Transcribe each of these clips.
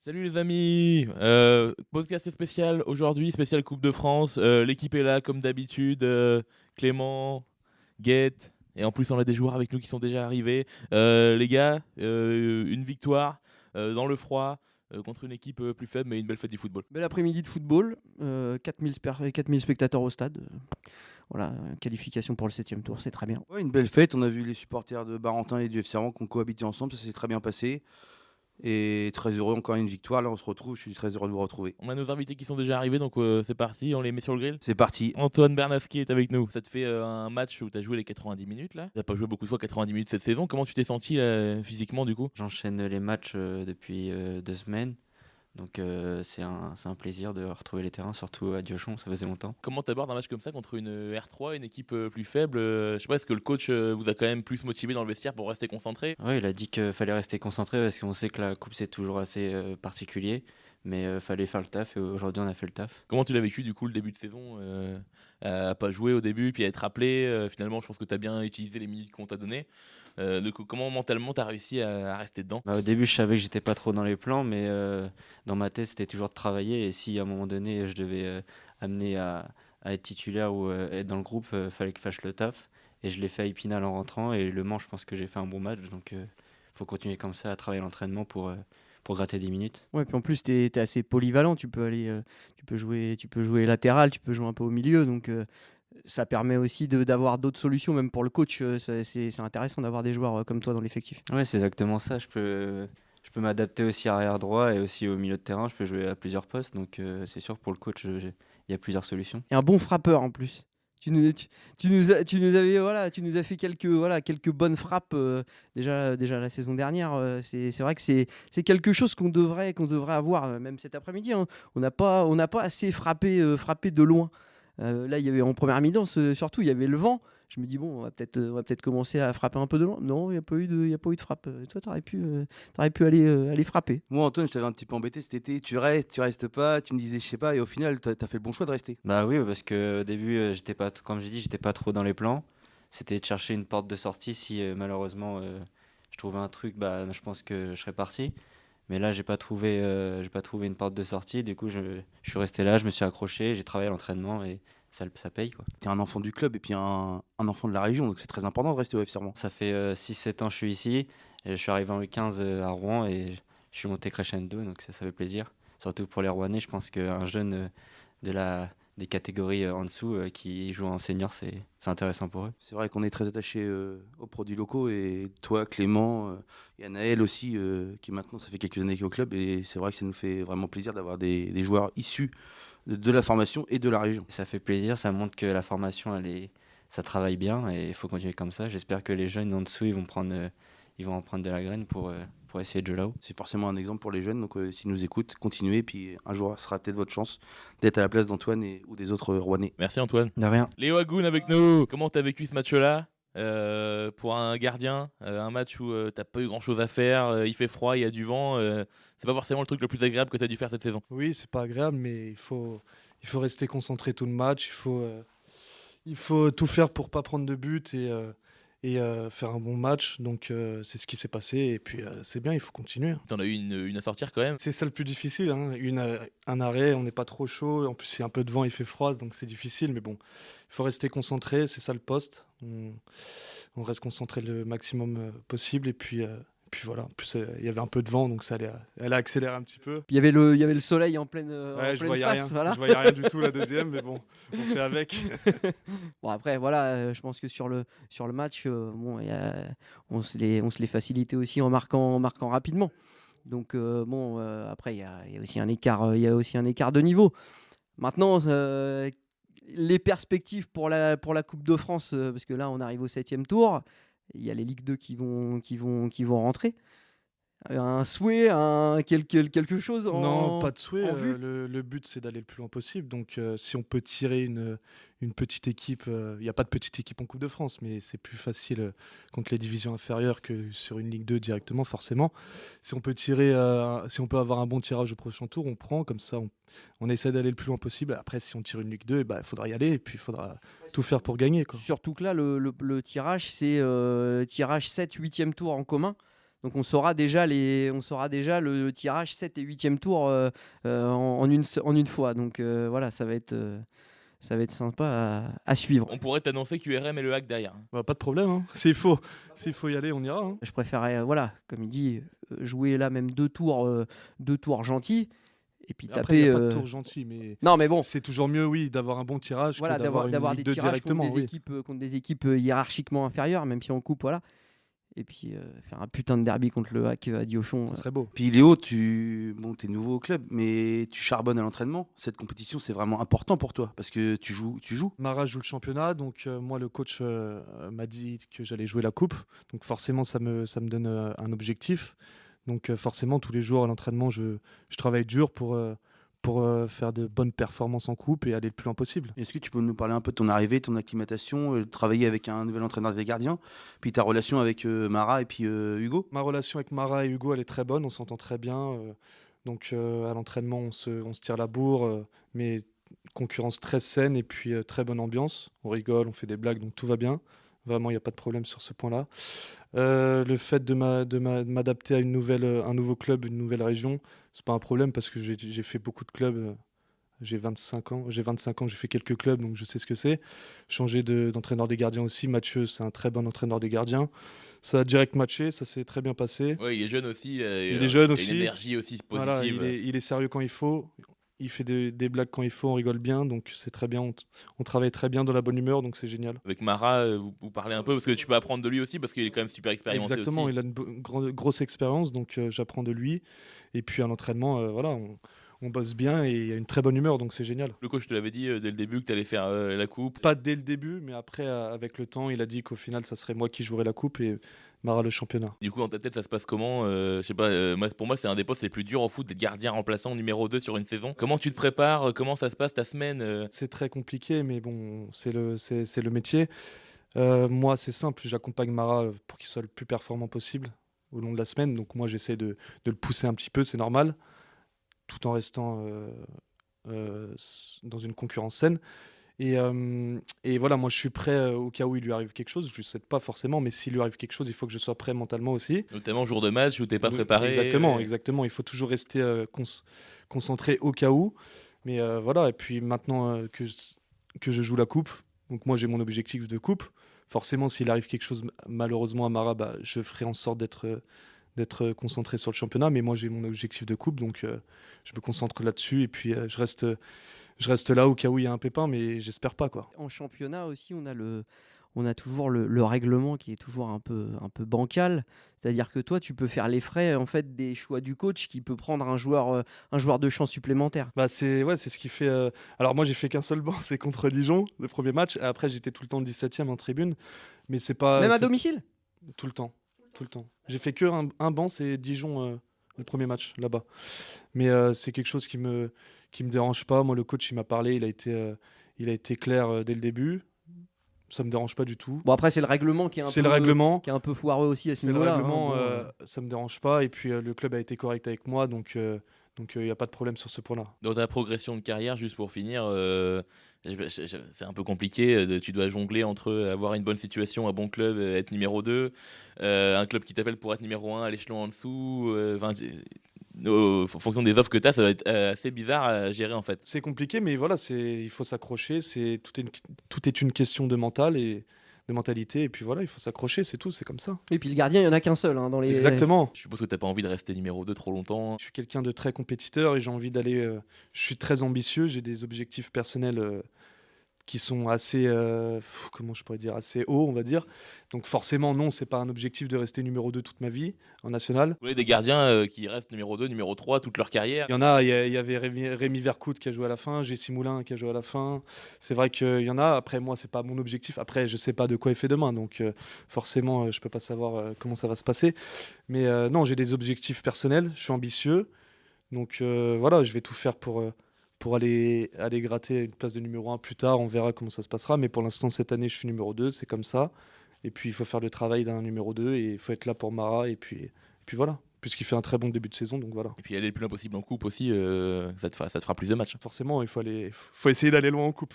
Salut les amis, podcast spécial aujourd'hui, spécial Coupe de France. L'équipe est là comme d'habitude, Clément, Guette, et en plus on a des joueurs avec nous qui sont déjà arrivés. Les gars, une victoire dans le froid contre une équipe plus faible, mais une belle fête du football. Bel après-midi de football, 4000 spectateurs au stade. Voilà, qualification pour le 7e tour, c'est très bien. Ouais, une belle fête. On a vu les supporters de Barentin et du FC Rouen qui ont cohabité ensemble. Ça s'est très bien passé. Et très heureux, encore une victoire. Là, on se retrouve. Je suis très heureux de vous retrouver. On a nos invités qui sont déjà arrivés, donc c'est parti, on les met sur le grill. C'est parti. Antoine Bernaschi est avec nous. Ça te fait un match où tu as joué les 90 minutes là. Tu n'as pas joué beaucoup de fois 90 minutes cette saison. Comment tu t'es senti physiquement du coup? J'enchaîne les matchs depuis 2 semaines. Donc c'est un plaisir de retrouver les terrains, surtout à Diochon, ça faisait longtemps. Comment t'abordes un match comme ça contre une R3, une équipe plus faible? Je sais pas, est-ce que le coach vous a quand même plus motivé dans le vestiaire pour rester concentré? Ouais, il a dit qu'il fallait rester concentré parce qu'on sait que la coupe c'est toujours assez particulier. Mais fallait faire le taf et aujourd'hui on a fait le taf. Comment tu l'as vécu du coup le début de saison à pas jouer au début puis à être appelé finalement je pense que tu as bien utilisé les minutes qu'on t'a données. Comment mentalement tu as réussi à rester dedans? Au début je savais que j'étais pas trop dans les plans, mais dans ma tête c'était toujours de travailler. Et si à un moment donné je devais amener à être titulaire ou être dans le groupe, fallait que je fasse le taf. Et je l'ai fait à Épinal en rentrant. Et Le Mans, je pense que j'ai fait un bon match. Donc faut continuer comme ça à travailler l'entraînement pour gratter des minutes. Ouais, puis en plus, t'es assez polyvalent. Tu peux aller, tu peux jouer latéral, tu peux jouer un peu au milieu. Donc, ça permet aussi d'avoir d'autres solutions, même pour le coach. C'est intéressant d'avoir des joueurs comme toi dans l'effectif. Ouais, c'est exactement ça. Je peux m'adapter aussi arrière droit et aussi au milieu de terrain. Je peux jouer à plusieurs postes. Donc c'est sûr, pour le coach, il y a plusieurs solutions. Et un bon frappeur en plus. Tu nous as fait quelques bonnes frappes déjà la saison dernière. C'est vrai que c'est quelque chose qu'on devrait avoir même cet après-midi, hein. On n'a pas assez frappé de loin. Là, il y avait en première mi-temps, surtout, il y avait le vent. Je me dis bon, on va peut-être commencer à frapper un peu de loin. Non, il n'y a pas eu de frappe. Toi, t'aurais pu aller frapper. Moi, Antoine, je t'avais un petit peu embêté cet été. Tu restes pas. Tu me disais, je sais pas. Et au final, t'as fait le bon choix de rester. Bah oui, parce que au début, j'étais pas, comme j'ai dit, j'étais pas trop dans les plans. C'était de chercher une porte de sortie. Si malheureusement je trouvais un truc, bah je pense que je serais parti. Mais là, j'ai pas trouvé une porte de sortie. Du coup, je suis resté là, je me suis accroché, j'ai travaillé à l'entraînement et ça paye quoi. T'es un enfant du club et puis un enfant de la région. Donc c'est très important de rester au FC Rouen. Ça fait 6-7 ans que je suis ici. Et je suis arrivé en U15 à Rouen et je suis monté crescendo, donc ça fait plaisir. Surtout pour les Rouennais, je pense qu'un jeune de des catégories en dessous qui joue en senior, c'est intéressant pour eux. C'est vrai qu'on est très attaché aux produits locaux. Et toi, Clément, et Anaël aussi, qui maintenant, ça fait quelques années qu'il est au club. Et c'est vrai que ça nous fait vraiment plaisir d'avoir des joueurs issus de la formation et de la région. Ça fait plaisir, ça montre que la formation, ça travaille bien et il faut continuer comme ça. J'espère que les jeunes en dessous, ils vont en prendre de la graine pour essayer de jouer là-haut. C'est forcément un exemple pour les jeunes, donc s'ils nous écoutent, continuez, puis un jour, ce sera peut-être votre chance d'être à la place d'Antoine ou des autres Rouennais. Merci Antoine. De rien. Léo Agoun avec nous. Comment t'as vécu ce match-là? Pour un gardien, un match où t'as pas eu grand chose à faire, il fait froid, il y a du vent, c'est pas forcément le truc le plus agréable que t'as dû faire cette saison. Oui, c'est pas agréable, mais il faut rester concentré tout le match. Il faut tout faire pour pas prendre de but et faire un bon match. Donc c'est ce qui s'est passé. Et puis c'est bien, il faut continuer. T'en as eu une à sortir quand même. C'est ça le plus difficile, hein. Un arrêt, on n'est pas trop chaud. En plus, il y a un peu de vent, il fait froid, donc c'est difficile. Mais bon, il faut rester concentré. C'est ça le poste. On reste concentré le maximum possible. Et puis voilà. En plus, il y avait un peu de vent, donc ça allait accélérer un petit peu. Puis il y avait le soleil en pleine, Ouais, je voyais face. rien. Voilà. Je voyais rien du tout la deuxième, mais bon, on fait avec. Bon après voilà, je pense que sur le match, bon, on se les facilitait aussi en marquant rapidement. Donc bon, après il y a aussi un écart, de niveau. Maintenant, les perspectives pour la Coupe de France, parce que là on arrive au 7e tour, il y a les Ligue 2 qui vont rentrer. Un souhait, quelque chose Non, pas de souhait. en vue. Le but, c'est d'aller le plus loin possible. Donc, si on peut tirer une petite équipe, il n'y a pas de petite équipe en Coupe de France, mais c'est plus facile contre les divisions inférieures que sur une Ligue 2 directement, forcément. Si on peut avoir un bon tirage au prochain tour, on prend. Comme ça, on essaie d'aller le plus loin possible. Après, si on tire une Ligue 2, il faudra y aller et puis il faudra tout faire pour gagner, quoi. Surtout que là, le tirage, c'est tirage 7, 8e tour en commun. Donc on saura déjà le tirage 7 et 8e tour en une fois. Donc voilà, ça va être sympa à suivre. On pourrait t'annoncer qu'URM et le hack derrière. Bah, pas de problème, hein. S'il faut y aller, on ira, hein. Je préférais, comme il dit, jouer là même 2 tours gentils. Et puis Après, taper. il n'y a pas de tour gentil, mais Non, mais bon. c'est toujours mieux, oui, d'avoir un bon tirage Voilà, que d'avoir une des Ligue 2 tirages directement. contre des équipes hiérarchiquement inférieures, même si on coupe, voilà. Et puis faire un putain de derby contre le hack à Diochon. Ça serait beau. Puis Léo, tu es nouveau au club, mais tu charbonnes à l'entraînement. Cette compétition, c'est vraiment important pour toi parce que tu joues. Mara joue le championnat, donc moi le coach m'a dit que j'allais jouer la coupe, donc forcément ça me donne un objectif. Donc forcément tous les jours à l'entraînement je travaille dur pour faire de bonnes performances en coupe et aller le plus loin possible. Est-ce que tu peux nous parler un peu de ton arrivée, ton acclimatation, travailler avec un nouvel entraîneur des gardiens, puis ta relation avec Mara et puis Hugo? Ma relation avec Mara et Hugo, elle est très bonne, on s'entend très bien. Donc à l'entraînement on se tire la bourre, mais concurrence très saine et puis très bonne ambiance. On rigole, on fait des blagues, donc tout va bien. Vraiment, il n'y a pas de problème sur ce point-là. Le fait de m'adapter à un nouveau club, une nouvelle région, c'est pas un problème parce que j'ai fait beaucoup de clubs. J'ai 25 ans, j'ai fait quelques clubs, donc je sais ce que c'est. Changer d'entraîneur des gardiens aussi. Mathieu, c'est un très bon entraîneur des gardiens. Ça a direct matché, ça s'est très bien passé. Ouais, il est jeune aussi. Il est jeune aussi. Une énergie aussi positive. Voilà, il est sérieux quand il faut. Il fait des blagues quand il faut, on rigole bien, donc c'est très bien. On travaille très bien dans la bonne humeur, donc c'est génial. Avec Mara, vous parlez un peu parce que tu peux apprendre de lui aussi parce qu'il est quand même super expérimenté. Exactement, aussi. il a une grosse expérience, donc j'apprends de lui. Et puis à l'entraînement, voilà, on bosse bien et il y a une très bonne humeur, donc c'est génial. Le coach te l'avait dit dès le début que tu allais faire la coupe. Pas dès le début, mais après, avec le temps, il a dit qu'au final, ça serait moi qui jouerais la coupe et Mara le championnat. Du coup, dans ta tête, ça se passe comment? Je sais pas, pour moi, c'est un des postes les plus durs au foot d'être gardien remplaçant numéro 2 sur une saison. Comment tu te prépares? Comment ça se passe ta semaine? C'est très compliqué, mais bon, c'est le métier. Moi, c'est simple, j'accompagne Mara pour qu'il soit le plus performant possible au long de la semaine. Donc moi, j'essaie de le pousser un petit peu, c'est normal, tout en restant dans une concurrence saine. Et voilà, moi je suis prêt au cas où il lui arrive quelque chose. Je ne le souhaite pas forcément, mais s'il lui arrive quelque chose, il faut que je sois prêt mentalement aussi. Notamment jour de match où tu n'es pas préparé. Exactement. Il faut toujours rester concentré au cas où. Mais voilà, et puis maintenant que je joue la coupe, donc moi j'ai mon objectif de coupe. Forcément, s'il arrive quelque chose malheureusement à Mara, je ferai en sorte d'être concentré sur le championnat. Mais moi j'ai mon objectif de coupe, donc je me concentre là-dessus. Et puis je reste là au cas où il y a un pépin, mais j'espère pas, quoi. En championnat aussi, on a toujours le règlement qui est toujours un peu bancal. C'est-à-dire que toi, tu peux faire les frais en fait des choix du coach qui peut prendre un joueur de champ supplémentaire. C'est ce qui fait. Alors moi, j'ai fait qu'un seul banc, c'est contre Dijon, le premier match. Et après, j'étais tout le temps 17e en tribune, mais c'est pas. Même à domicile. Tout le temps. J'ai fait que un banc, c'est Dijon. Le premier match là-bas, mais c'est quelque chose qui me dérange pas. Moi, le coach, il m'a parlé, il a été clair dès le début. Ça me dérange pas du tout. Bon, après, c'est le règlement qui est un peu foireux aussi à ce niveau-là. Le règlement, ça me dérange pas. Et puis le club a été correct avec moi, donc il n'y a pas de problème sur ce point-là. Dans ta progression de carrière, juste pour finir, c'est un peu compliqué. Tu dois jongler entre avoir une bonne situation, un bon club, être numéro 2, un club qui t'appelle pour être numéro 1 à l'échelon en dessous. En fonction des offres que tu as, ça va être assez bizarre à gérer en fait. C'est compliqué, mais voilà, il faut s'accrocher. Tout est une question de mental et de mentalité. Et puis voilà, il faut s'accrocher, c'est tout, c'est comme ça. Et puis le gardien, il n'y en a qu'un seul. Dans les... Exactement. Je suppose que tu n'as pas envie de rester numéro 2 trop longtemps. Je suis quelqu'un de très compétiteur et j'ai envie d'aller... je suis très ambitieux, j'ai des objectifs personnels qui sont assez, comment je pourrais dire, assez hauts, on va dire. Donc forcément, non, c'est pas un objectif de rester numéro 2 toute ma vie en national. Vous voulez des gardiens qui restent numéro 2, numéro 3 toute leur carrière? Il y avait Rémi Vercoute qui a joué à la fin, Jessie Moulin qui a joué à la fin. C'est vrai qu'il y en a. Après, moi, c'est pas mon objectif. Après, je sais pas de quoi est fait demain, donc forcément, je peux pas savoir comment ça va se passer. Mais non, j'ai des objectifs personnels, je suis ambitieux. Donc voilà, je vais tout faire pour aller gratter une place de numéro 1 plus tard. On verra comment ça se passera. Mais pour l'instant, cette année, je suis numéro 2. C'est comme ça. Et puis, il faut faire le travail d'un numéro 2. Et il faut être là pour Mara. Et puis voilà. Puisqu'il fait un très bon début de saison. Donc voilà. Et puis, aller le plus loin possible en coupe aussi, ça te fera plus de matchs. Forcément, il faut essayer d'aller loin en coupe.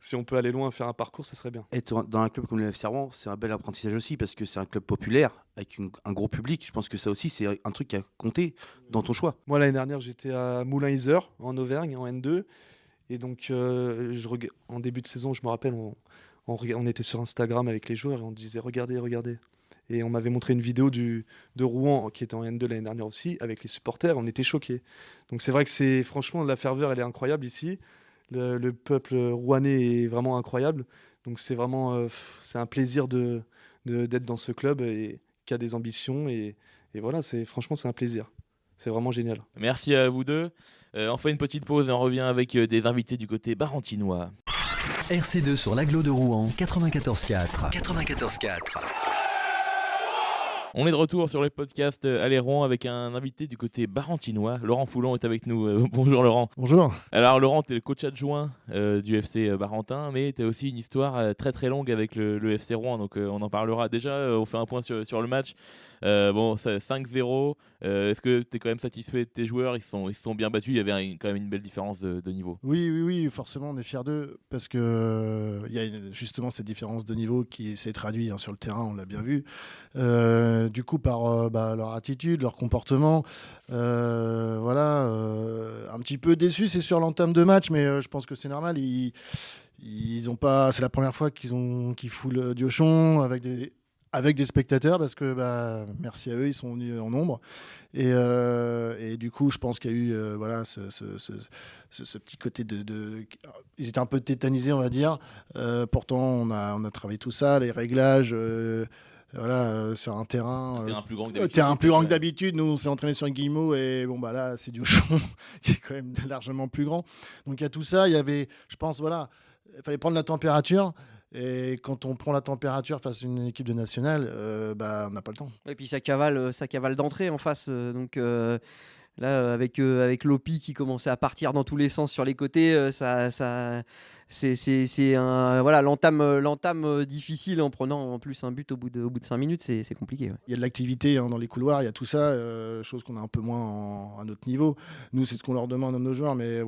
si on peut aller loin, faire un parcours, ça serait bien. Être dans un club comme le FC Rouen, c'est un bel apprentissage aussi parce que c'est un club populaire avec un gros public. Je pense que ça aussi, c'est un truc qui a compté dans ton choix. Moi, l'année dernière, j'étais à Moulin-Isère, en Auvergne, en N2. Et donc, en début de saison, je me rappelle, on était sur Instagram avec les joueurs et on disait regardez, regardez. Et on m'avait montré une vidéo de Rouen qui était en N2 l'année dernière aussi, avec les supporters. On était choqués. Donc c'est vrai que franchement, la ferveur, elle est incroyable ici. Le peuple rouennais est vraiment incroyable. Donc c'est vraiment c'est un plaisir d'être dans ce club et qui a des ambitions. Et voilà, franchement, c'est un plaisir. C'est vraiment génial. Merci à vous deux. On fait une petite pause et on revient avec des invités du côté barentinois. RC2 sur l'agglo de Rouen, 94.4. 94.4. On est de retour sur le podcast Allez Rouen avec un invité du côté barentinois. Laurent Foulon est avec nous. Bonjour Laurent. Bonjour. Alors Laurent, tu es le coach adjoint du FC Barentin, mais tu as aussi une histoire très très longue avec le FC Rouen, donc on en parlera. Déjà, on fait un point sur le match. Bon, 5-0. Est-ce que tu es quand même satisfait de tes joueurs? Ils se sont bien battus, il y avait quand même une belle différence de niveau. Oui, forcément on est fiers d'eux parce que il y a justement cette différence de niveau qui s'est traduite sur le terrain, on l'a bien vu. Du coup par leur attitude, leur comportement, un petit peu déçu, c'est sur l'entame de match, mais je pense que c'est normal. Ils ont pas, c'est la première fois qu'ils foulent Diochon avec des spectateurs parce que merci à eux, ils sont venus en nombre et du coup je pense qu'il y a eu ce petit côté ils étaient un peu tétanisés, on va dire. Pourtant on a travaillé tout ça, les réglages, sur un terrain plus grand que d'habitude. Terrain plus grand que d'habitude. Nous on s'est entraîné sur un Guillemot et là c'est Diochon qui est quand même largement plus grand, donc il y a tout ça. Il y avait, je pense, il fallait prendre la température. Et quand on prend la température face à une équipe de nationale, on n'a pas le temps. Et puis ça cavale d'entrée en face. Là, avec Lopi qui commençait à partir dans tous les sens sur les côtés, c'est l'entame difficile en prenant en plus un but au bout de 5 minutes, c'est compliqué. Ouais. Il y a de l'activité dans les couloirs, il y a tout ça, chose qu'on a un peu moins à notre niveau. Nous, c'est ce qu'on leur demande à nos joueurs, mais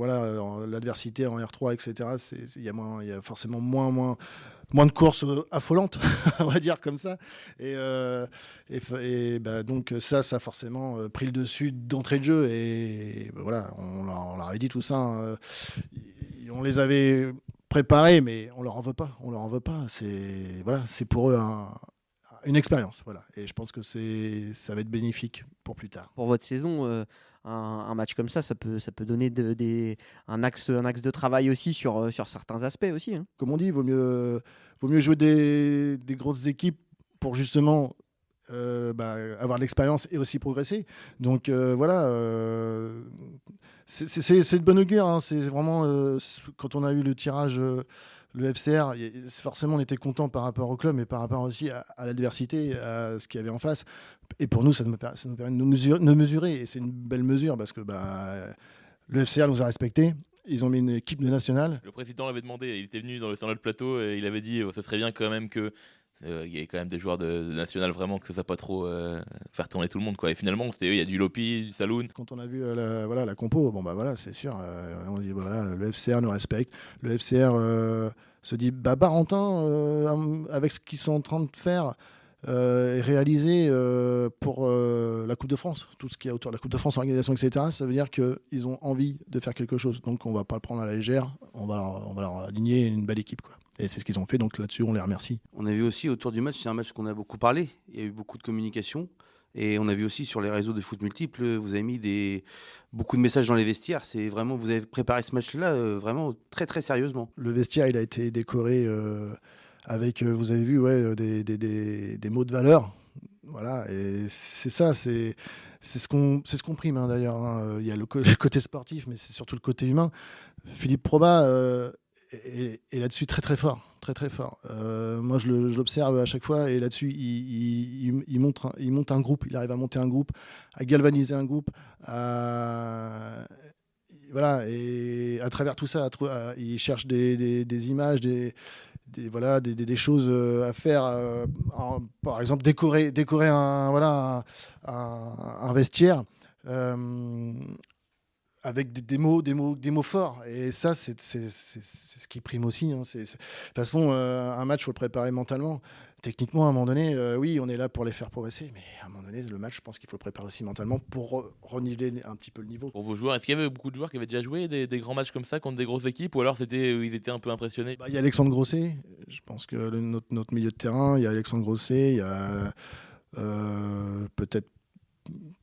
l'adversité en R3, etc., il y a forcément moins de courses affolantes, on va dire comme ça. Donc ça a forcément pris le dessus d'entrée de jeu. Et on leur avait dit tout ça. On les avait préparés, mais on leur en veut pas. C'est pour eux une expérience. Voilà. Et je pense que ça va être bénéfique pour plus tard. Pour votre saison, un match comme ça peut donner un axe de travail aussi sur certains aspects aussi. Hein. Comme on dit, vaut mieux jouer des grosses équipes pour justement avoir de l'expérience et aussi progresser. Donc c'est de bonne augure. Hein. C'est vraiment quand on a eu le tirage. Le FCR, forcément, on était content par rapport au club, mais par rapport aussi à l'adversité, à ce qu'il y avait en face. Et pour nous, ça nous permet de nous mesurer. Et c'est une belle mesure parce que le FCR nous a respectés. Ils ont mis une équipe de nationale. Le président l'avait demandé, il était venu sur notre plateau et il avait dit ça serait bien quand même que il y ait quand même des joueurs de national vraiment que ça ne soit pas trop faire tourner tout le monde, quoi. Et finalement il y a du Lopi, du Saloun. Quand on a vu la compo, c'est sûr, on dit le FCR nous respecte, le FCR se dit Barentin avec ce qu'ils sont en train de faire et réaliser pour la Coupe de France, tout ce qu'il y a autour de la Coupe de France, organisation, etc. Ça veut dire qu'ils ont envie de faire quelque chose, donc on ne va pas le prendre à la légère, on va leur aligner une belle équipe, quoi. Et c'est ce qu'ils ont fait, donc là-dessus, on les remercie. On a vu aussi autour du match, c'est un match qu'on a beaucoup parlé. Il y a eu beaucoup de communication. Et on a vu aussi sur les réseaux de foot multiples, vous avez mis beaucoup de messages dans les vestiaires. C'est vraiment, vous avez préparé ce match-là vraiment très très sérieusement. Le vestiaire, il a été décoré avec, vous avez vu, des mots de valeur. Voilà, et c'est ça, c'est ce qu'on prime d'ailleurs. Hein. Il y a le côté sportif, mais c'est surtout le côté humain. Philippe Proba est là-dessus très très fort. Très très fort. Moi je l'observe à chaque fois et là-dessus il monte un groupe, il arrive à monter un groupe, à galvaniser un groupe, et à travers tout ça, il cherche des images, des choses à faire. Par exemple décorer un vestiaire. avec des mots forts. Et ça, c'est ce qui prime aussi. Hein. De toute façon, un match, il faut le préparer mentalement. Techniquement, à un moment donné, oui, on est là pour les faire progresser, mais à un moment donné, le match, je pense qu'il faut le préparer aussi mentalement pour reniveler un petit peu le niveau. Pour vos joueurs, est-ce qu'il y avait beaucoup de joueurs qui avaient déjà joué des grands matchs comme ça contre des grosses équipes, ou alors ils étaient un peu impressionnés? Il y a Alexandre Grosset, je pense que notre milieu de terrain, il y a Alexandre Grosset, il y a peut-être,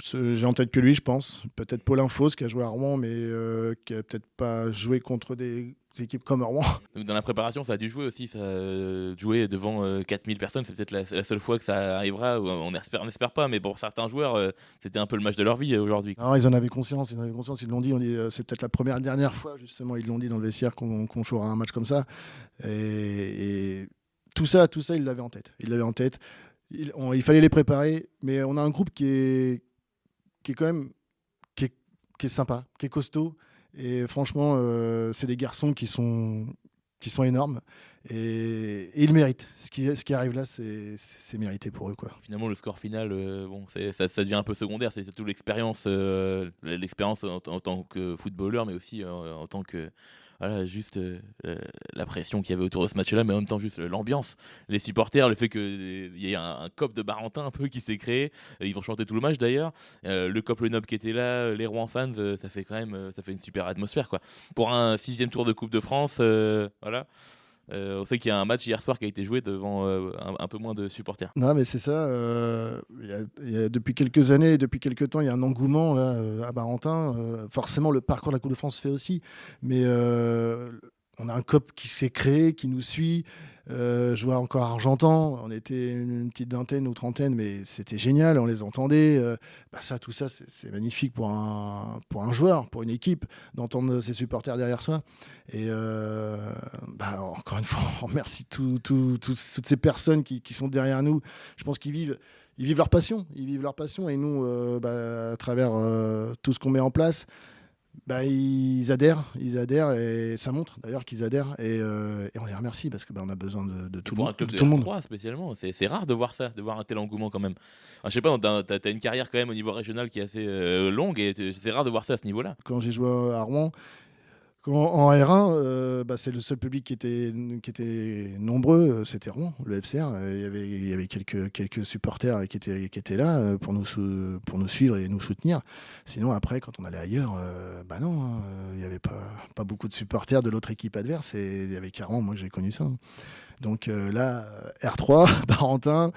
j'ai en tête que lui, je pense, peut-être Paulin Fausse qui a joué à Rouen, mais qui n'a peut-être pas joué contre des équipes comme Rouen. Donc dans la préparation, ça a dû jouer aussi, ça, jouer devant 4000 personnes, c'est peut-être la seule fois que ça arrivera, on n'espère pas, mais pour certains joueurs, c'était un peu le match de leur vie aujourd'hui. Alors, ils en avaient conscience, ils l'ont dit, c'est peut-être la dernière fois, justement, ils l'ont dit dans le vestiaire qu'on jouera un match comme ça. Et tout ça, ils l'avaient en tête. Il fallait les préparer, mais on a un groupe qui est quand même qui est sympa, qui est costaud. Et franchement, c'est des garçons qui sont énormes et ils méritent. Ce qui arrive là, c'est mérité pour eux, quoi. Finalement, le score final, ça devient un peu secondaire. C'est surtout l'expérience en tant que footballeur, mais aussi en tant que juste la pression qu'il y avait autour de ce match-là, mais en même temps juste l'ambiance, les supporters, le fait qu'il y ait un cop de Barentin un peu qui s'est créé. Ils ont chanté tout le match d'ailleurs. Le cop Le Nob qui était là, les Rouen fans, ça fait une super atmosphère, quoi. Pour un 6e tour de Coupe de France, voilà. On sait qu'il y a un match hier soir qui a été joué devant un peu moins de supporters. Non, mais c'est ça. Depuis quelques années, depuis quelques temps, il y a un engouement là, à Barentin. Forcément, le parcours de la Coupe de France fait aussi. Mais on a un COP qui s'est créé, qui nous suit. Je vois encore Argentan. On était une petite vingtaine ou trentaine, mais c'était génial. On les entendait. Tout ça, c'est magnifique pour un joueur, pour une équipe, d'entendre ses supporters derrière soi. Et encore une fois, on remercie toutes ces personnes qui sont derrière nous. Je pense qu'ils vivent leur passion. Ils vivent leur passion. Et nous, à travers tout ce qu'on met en place, ils adhèrent et ça montre d'ailleurs qu'ils adhèrent et on les remercie parce que on a besoin de tout le monde. Pour un club de R3 spécialement, c'est rare de voir ça, de voir un tel engouement quand même. Je sais pas, t'as une carrière quand même au niveau régional qui est assez longue et c'est rare de voir ça à ce niveau-là. Quand j'ai joué à Rouen, en R1, c'est le seul public qui était nombreux, c'était Rouen, le FCR. Il y avait quelques supporters qui étaient là pour nous suivre et nous soutenir. Sinon, après, quand on allait ailleurs, non, il n'y avait pas beaucoup de supporters de l'autre équipe adverse. Et il y avait carrément, moi, j'ai connu ça. Donc là, R3, Barentin,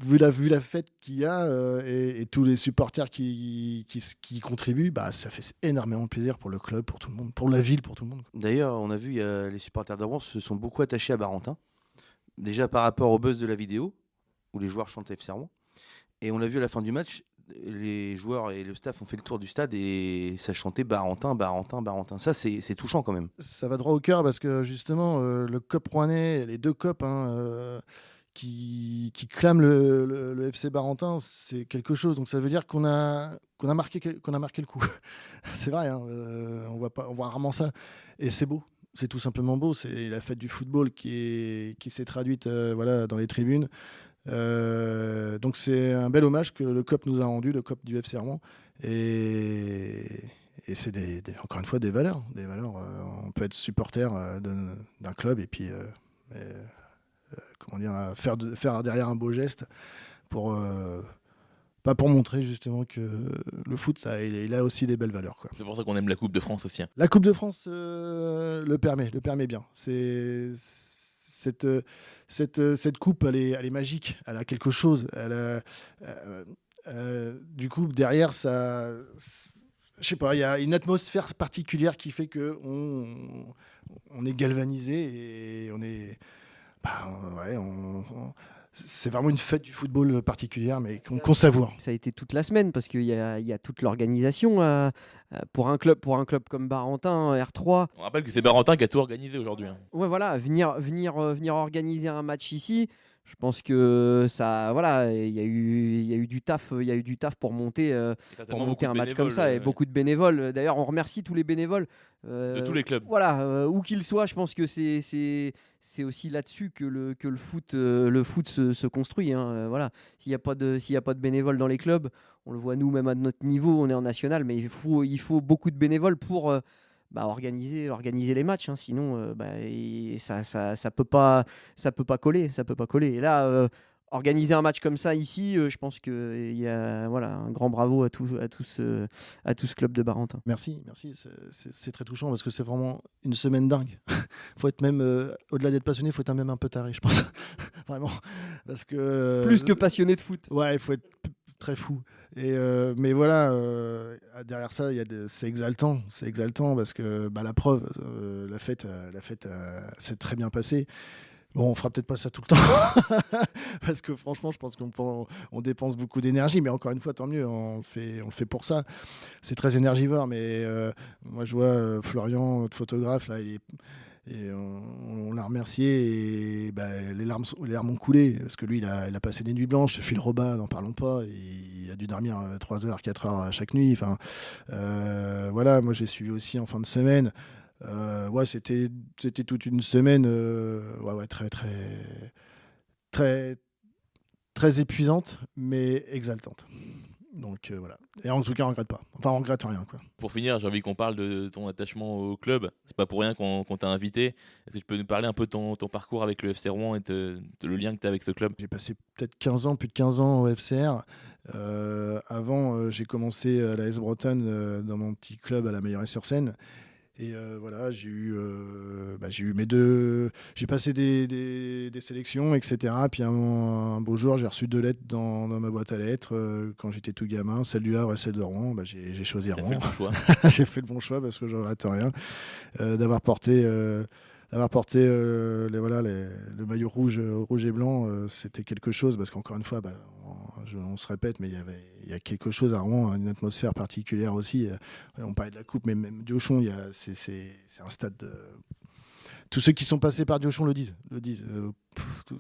vu la fête qu'il y a et tous les supporters qui contribuent, ça fait énormément de plaisir pour le club, pour tout le monde, pour la ville, pour tout le monde. D'ailleurs, on a vu, les supporters de Rouen se sont beaucoup attachés à Barentin. Déjà par rapport au buzz de la vidéo, où les joueurs chantent FC Rouen. Et on l'a vu à la fin du match, les joueurs et le staff ont fait le tour du stade et ça chantait Barentin, Barentin, Barentin. Ça, c'est touchant quand même. Ça va droit au cœur parce que justement, le COP rouennais, les deux COP, qui clament le FC Barentin, c'est quelque chose. Donc ça veut dire qu'on a marqué le coup. C'est vrai, on voit rarement ça. Et c'est beau, c'est tout simplement beau. C'est la fête du football qui s'est traduite dans les tribunes. Donc c'est un bel hommage que le COP nous a rendu, le COP du FC Rouen. Et c'est encore une fois des valeurs. On peut être supporter d'un club et puis faire derrière un beau geste pour montrer justement que le foot, il a aussi des belles valeurs, quoi. C'est pour ça qu'on aime la Coupe de France aussi. La Coupe de France le permet bien. Cette coupe, elle est magique. Elle a quelque chose. Du coup, derrière, ça, je sais pas, il y a une atmosphère particulière qui fait que on est galvanisé et on est c'est vraiment une fête du football particulière, mais qu'on savoure. Ça a été toute la semaine parce qu'il y a toute l'organisation pour un club comme Barentin, R3. On rappelle que c'est Barentin qui a tout organisé aujourd'hui. Ouais, voilà, venir organiser un match ici. Je pense que ça, voilà, il y a eu du taf, pour monter, un match comme ça, et beaucoup de bénévoles. D'ailleurs, on remercie tous les bénévoles de tous les clubs. Voilà, où qu'ils soient. Je pense que c'est aussi là-dessus que le foot se construit. Hein. Voilà, s'il n'y a pas de bénévoles dans les clubs, on le voit nous même à notre niveau, on est en national, mais il faut beaucoup de bénévoles pour organiser les matchs, hein. Sinon ça peut pas coller, et là organiser un match comme ça ici, je pense que il y a un grand bravo à tout ce club de Barentin. Merci, c'est très touchant parce que c'est vraiment une semaine dingue. Faut être même au-delà d'être passionné, faut être même un peu taré, je pense. Vraiment, parce que plus que passionné de foot. Ouais, il faut être très fou. Mais voilà, derrière ça, c'est exaltant parce que la preuve, la fête s'est très bien passée. Bon, on fera peut-être pas ça tout le temps parce que franchement, je pense qu'on dépense beaucoup d'énergie, mais encore une fois, tant mieux, on le fait pour ça. C'est très énergivore, mais moi, je vois Florian, notre photographe, là, et on l'a remercié, et les larmes ont coulé parce que lui, il a passé des nuits blanches. Phil Robin, n'en parlons pas, il a dû dormir 3 heures, 4 heures chaque nuit. Enfin, voilà, moi j'ai suivi aussi en fin de semaine. C'était toute une semaine très très très très épuisante, mais exaltante. Donc voilà. Et en tout cas, on regrette pas. Enfin, on regrette rien, quoi. Pour finir, j'ai envie qu'on parle de ton attachement au club. C'est pas pour rien qu'on t'a invité. Est-ce que tu peux nous parler un peu de ton parcours avec le FC Rouen et de le lien que tu as avec ce club? J'ai passé peut-être plus de 15 ans au FCR. Avant, j'ai commencé à la S Bretonne dans mon petit club à la Meilleraye-sur-Seine. Et voilà, j'ai eu mes deux. J'ai passé des sélections, etc. Puis un beau jour, j'ai reçu 2 lettres dans ma boîte à lettres quand j'étais tout gamin, celle du Havre et celle de Rouen. J'ai choisi Rouen. Fait le bon choix. J'ai fait le bon choix parce que je regrette rien d'avoir porté. Le maillot rouge et blanc, c'était quelque chose parce qu'encore une fois, on se répète, mais il y a quelque chose à Rouen, une atmosphère particulière aussi. On parlait de la coupe, mais même Diochon, c'est un stade. Tous ceux qui sont passés par Diochon le disent.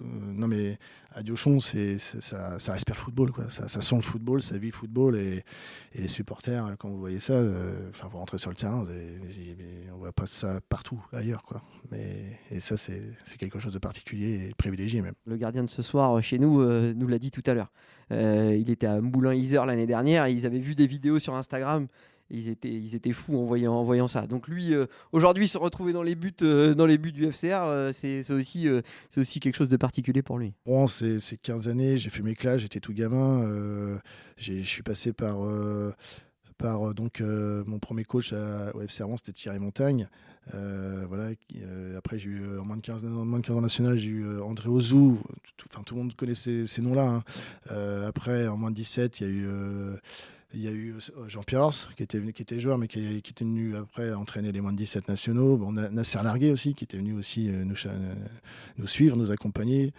Non, mais à Diochon, ça respire le football, quoi. Ça sent le football, ça vit le football, et les supporters, quand vous voyez ça, vous rentrez sur le terrain, on voit pas ça partout ailleurs, quoi. Et ça, c'est quelque chose de particulier et privilégié même. Le gardien de ce soir chez nous nous l'a dit tout à l'heure. Il était à Moulins-Isère l'année dernière, et ils avaient vu des vidéos sur Instagram. Ils étaient fous en voyant ça. Donc lui, aujourd'hui, se retrouver dans les buts du FCR, c'est aussi quelque chose de particulier pour lui. Bon, c'est 15 années, j'ai fait mes classes, j'étais tout gamin. Je suis passé par mon premier coach au FC Rouen, c'était Thierry Montagne. Après, j'ai eu en moins de 15 ans national, j'ai eu André Ozou. Tout le monde connaît ces noms-là. Hein. Après, en moins de 17, il y a eu Jean-Pierre Ors, qui était joueur, mais qui était venu après entraîner les moins de 17 nationaux. Bon, Nasser Larguet aussi, qui était venu aussi nous suivre, nous accompagner.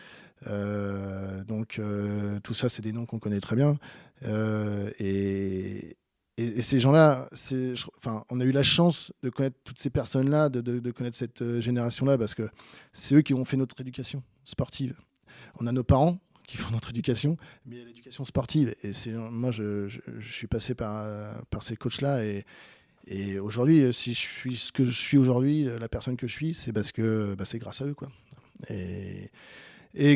Tout ça, c'est des noms qu'on connaît très bien. Et ces gens-là, on a eu la chance de connaître toutes ces personnes-là, de connaître cette génération-là, parce que c'est eux qui ont fait notre éducation sportive. On a nos parents qui font notre éducation, mais il y a l'éducation sportive. Et moi, je suis passé par ces coachs-là. Et aujourd'hui, si je suis ce que je suis aujourd'hui, la personne que je suis, c'est parce que c'est grâce à eux, quoi. Et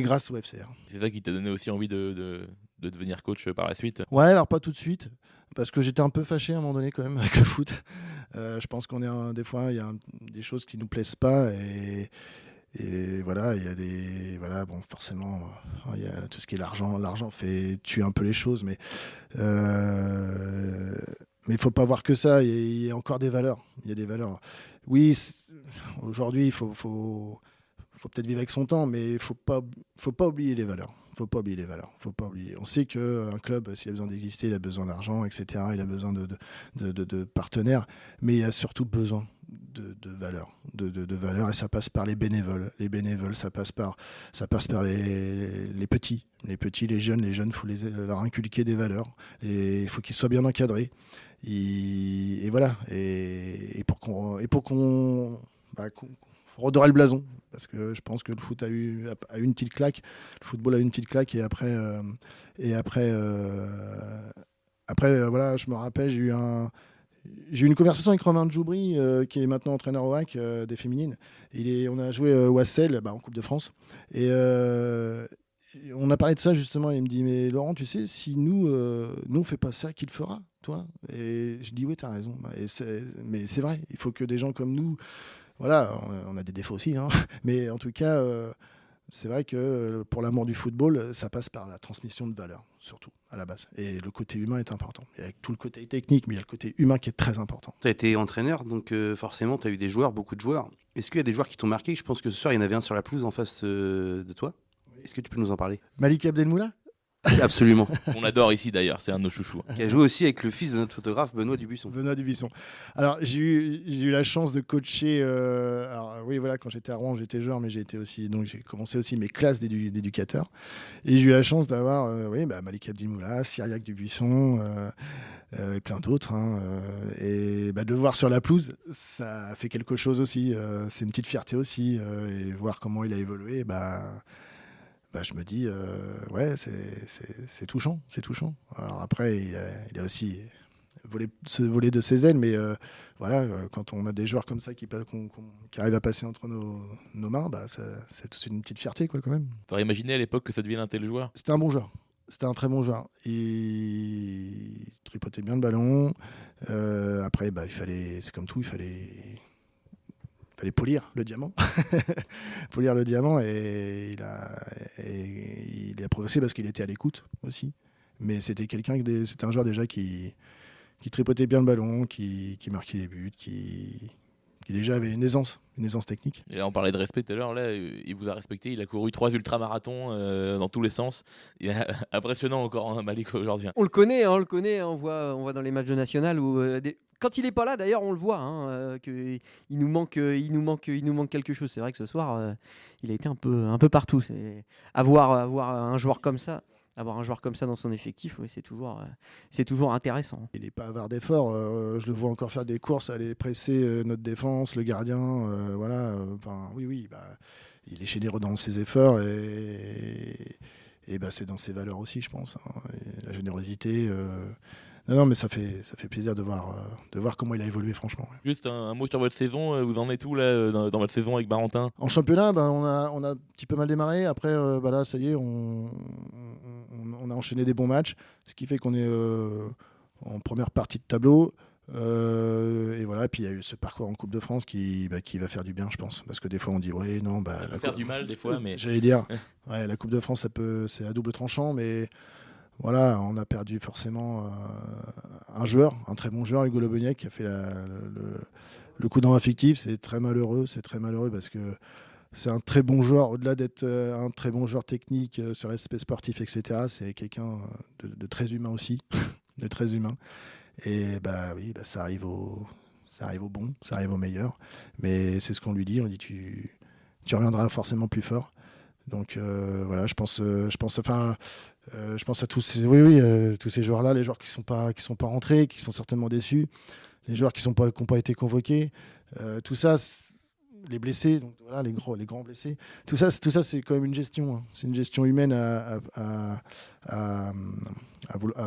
grâce au FCR. C'est ça qui t'a donné aussi envie de devenir coach par la suite? Ouais, alors pas tout de suite, parce que j'étais un peu fâché à un moment donné quand même avec le foot. Je pense des fois, il y a des choses qui nous plaisent pas, et voilà, il y a forcément, il y a tout ce qui est l'argent. L'argent tue un peu les choses, mais il faut pas voir que ça. Il y a encore des valeurs. Il y a des valeurs. Oui, aujourd'hui, il faut peut-être vivre avec son temps, mais il faut pas oublier les valeurs. Faut pas oublier. On sait qu'un club, s'il a besoin d'exister, il a besoin d'argent, etc. Il a besoin de partenaires, mais il a surtout besoin de valeurs, de valeurs, et ça passe par les bénévoles. Les bénévoles, ça passe par les petits, les jeunes. Les jeunes, faut leur inculquer des valeurs. Il faut qu'ils soient bien encadrés. Et voilà. Et pour qu'on redorer le blason, parce que je pense que le foot a eu une petite claque, le football a eu une petite claque et après, voilà, je me rappelle, j'ai eu une conversation avec Romain Djoubri, qui est maintenant entraîneur au HAC des féminines. On a joué au Wassel en Coupe de France. Et on a parlé de ça justement. Et il me dit, mais Laurent, tu sais, si nous on fait pas ça, qui le fera, toi? Et je dis, oui, tu as raison. Mais c'est vrai, il faut que des gens comme nous, voilà, on a des défauts aussi, hein, mais en tout cas, c'est vrai que pour l'amour du football, ça passe par la transmission de valeurs, surtout, à la base. Et le côté humain est important. Il y a tout le côté technique, mais il y a le côté humain qui est très important. Tu as été entraîneur, donc forcément, tu as eu des joueurs, beaucoup de joueurs. Est-ce qu'il y a des joueurs qui t'ont marqué? Je pense que ce soir, il y en avait un sur la pelouse en face de toi. Est-ce que tu peux nous en parler? Malik Abdelmoula? Absolument. On adore ici d'ailleurs, c'est un de nos chouchous. Qui a joué aussi avec le fils de notre photographe, Benoît Dubuisson. Benoît Dubuisson. Alors, j'ai eu la chance de coacher. Alors, oui, voilà, quand j'étais à Rouen, j'étais joueur, mais j'ai commencé aussi mes classes d'éducateurs. Et j'ai eu la chance d'avoir Malik Abdelmoula, Cyriac Dubuisson, et plein d'autres. Et de le voir sur la pelouse, ça fait quelque chose aussi. C'est une petite fierté aussi. Et voir comment il a évolué, je me dis, c'est touchant, c'est touchant. Alors après, il a aussi volé de ses ailes, mais quand on a des joueurs comme ça qui arrivent à passer entre nos mains, c'est toute une petite fierté, quoi, quand même. T'aurais imaginé à l'époque que ça devienne un tel joueur? C'était un bon joueur. C'était un très bon joueur. Il tripotait bien le ballon. Après, c'est comme tout, il fallait polir le diamant. Polir le diamant, et il a progressé parce qu'il était à l'écoute aussi. Mais c'était c'était un joueur déjà qui tripotait bien le ballon, qui marquait des buts, qui déjà avait une aisance technique. Et là, on parlait de respect tout à l'heure, là, il vous a respecté, il a couru 3 ultramarathons dans tous les sens. Il est impressionnant encore, hein, Malik, aujourd'hui. On le connaît, on voit dans les matchs de national où quand il est pas là, d'ailleurs, on le voit, qu'il nous manque quelque chose. C'est vrai que ce soir, il a été un peu partout. Avoir un joueur comme ça. Avoir un joueur comme ça dans son effectif, c'est toujours intéressant. Il n'est pas avare d'efforts. Je le vois encore faire des courses, aller presser notre défense, le gardien. Il est généreux dans ses efforts et c'est dans ses valeurs aussi, je pense. Et la générosité. Non, mais ça fait plaisir de voir comment il a évolué, franchement. Juste un mot sur votre saison. Vous en êtes où là dans votre saison avec Barentin? En championnat, on a un petit peu mal démarré. Après, là, ça y est, on a enchaîné des bons matchs, ce qui fait qu'on est en première partie de tableau. Et voilà, puis il y a eu ce parcours en Coupe de France qui va faire du bien, je pense. Parce que des fois, on dit, ouais, non, ça peut faire du mal des fois, mais. J'allais dire, la Coupe de France, c'est à double tranchant, mais. Voilà, on a perdu forcément un très bon joueur, Hugo Lobeniec, qui a fait le coup d'envoi fictif. C'est très malheureux parce que c'est un très bon joueur, au-delà d'être un très bon joueur technique sur l'aspect sportif, etc. C'est quelqu'un de très humain aussi, de très humain. Et ça arrive au bon, ça arrive au meilleur. Mais c'est ce qu'on lui dit, on dit tu reviendras forcément plus fort. Donc je pense à tous ces joueurs-là, les joueurs qui sont pas rentrés, qui sont certainement déçus, les joueurs qui n'ont pas été convoqués, tout ça, les blessés, donc voilà, les grands blessés, tout ça c'est quand même une gestion, hein. C'est une gestion humaine à